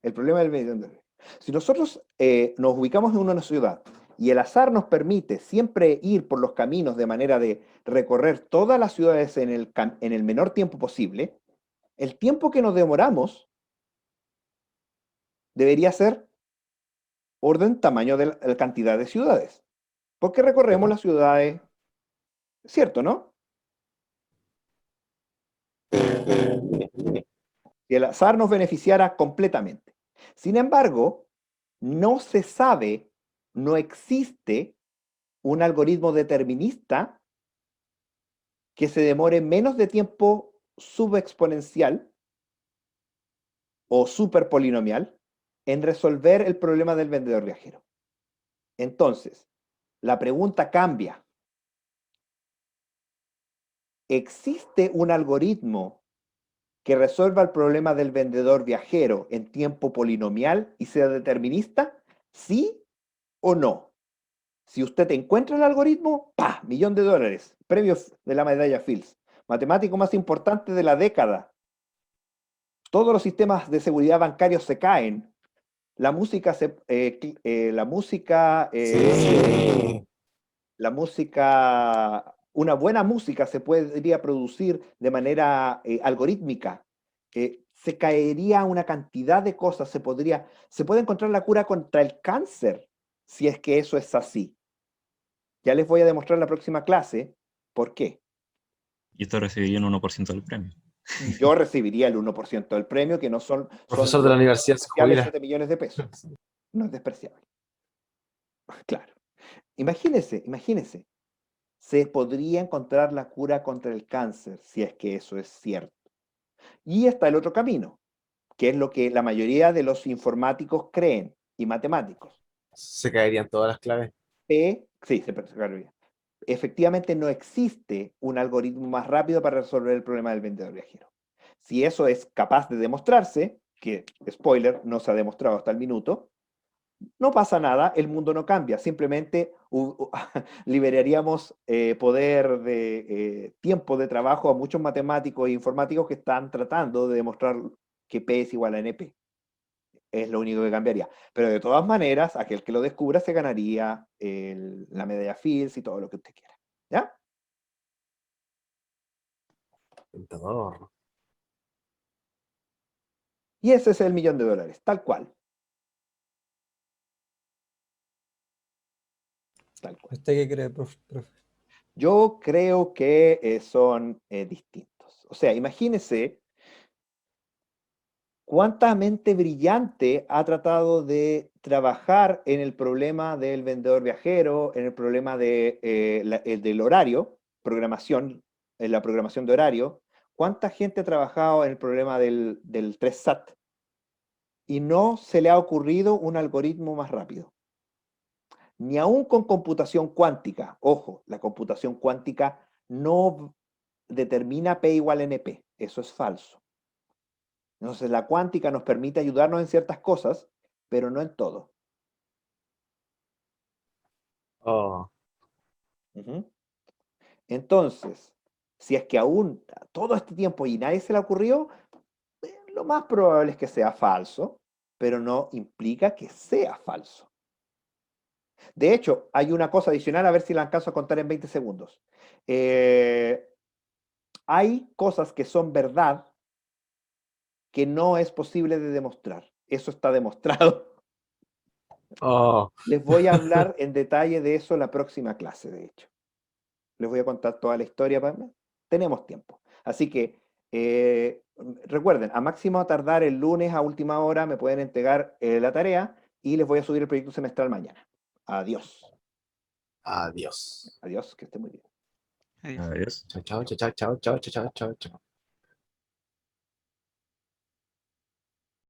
El problema del vendedor viajero. Si nosotros nos ubicamos en una ciudad y el azar nos permite siempre ir por los caminos de manera de recorrer todas las ciudades en el menor tiempo posible, el tiempo que nos demoramos debería ser orden tamaño de la cantidad de ciudades. Porque recorremos las ciudades, ¿cierto, no? Si el azar nos beneficiara completamente. Sin embargo, no se sabe, no existe un algoritmo determinista que se demore menos de tiempo subexponencial o superpolinomial en resolver el problema del vendedor viajero. Entonces, la pregunta cambia. ¿Existe un algoritmo que resuelva el problema del vendedor viajero en tiempo polinomial y sea determinista? ¿Sí o no? Si usted encuentra el algoritmo, ¡pah! $1.000.000, premio de la medalla Fields, matemático más importante de la década. Todos los sistemas de seguridad bancarios se caen. La música una buena música se podría producir de manera algorítmica. Se caería una cantidad de cosas, se puede encontrar la cura contra el cáncer, si es que eso es así. Ya les voy a demostrar en la próxima clase por qué. Y esto recibiría un 1% del premio. Y yo recibiría el 1% del premio, que no son... Profesor de la universidad se jubila. 7 millones de pesos. No es despreciable. Claro. Imagínese, se podría encontrar la cura contra el cáncer, si es que eso es cierto. Y está el otro camino, que es lo que la mayoría de los informáticos creen, y matemáticos. Se caerían todas las claves. Sí, se caería. Efectivamente no existe un algoritmo más rápido para resolver el problema del vendedor viajero. Si eso es capaz de demostrarse, que, spoiler, no se ha demostrado hasta el minuto, no pasa nada, el mundo no cambia, simplemente liberaríamos poder de tiempo de trabajo a muchos matemáticos e informáticos que están tratando de demostrar que P es igual a NP. Es lo único que cambiaría. Pero de todas maneras, aquel que lo descubra se ganaría la medalla Fields y todo lo que usted quiera. ¿Ya? Tentador. Y ese es el $1.000.000, tal cual. Tal cual. ¿Usted qué cree, profe? Yo creo que son distintos. O sea, imagínese cuánta mente brillante ha tratado de trabajar en el problema del vendedor viajero, en el problema del horario, en la programación de horario. ¿Cuánta gente ha trabajado en el problema del 3SAT? Y no se le ha ocurrido un algoritmo más rápido. Ni aún con computación cuántica. Ojo, la computación cuántica no determina P igual a NP. Eso es falso. Entonces, la cuántica nos permite ayudarnos en ciertas cosas, pero no en todo. Oh. Entonces, si es que aún todo este tiempo y nadie se le ocurrió, lo más probable es que sea falso, pero no implica que sea falso. De hecho, hay una cosa adicional, a ver si la alcanzo a contar en 20 segundos. Hay cosas que son verdad que no es posible de demostrar. Eso está demostrado. Oh. Les voy a hablar en detalle de eso en la próxima clase, de hecho. Les voy a contar toda la historia. Tenemos tiempo. Así que recuerden, a máximo tardar el lunes a última hora me pueden entregar la tarea y les voy a subir el proyecto semestral mañana. Adiós. Adiós. Adiós, que esté muy bien. Adiós. Adiós. Chao, chao, chao, chao, chao, chao, chao, chao.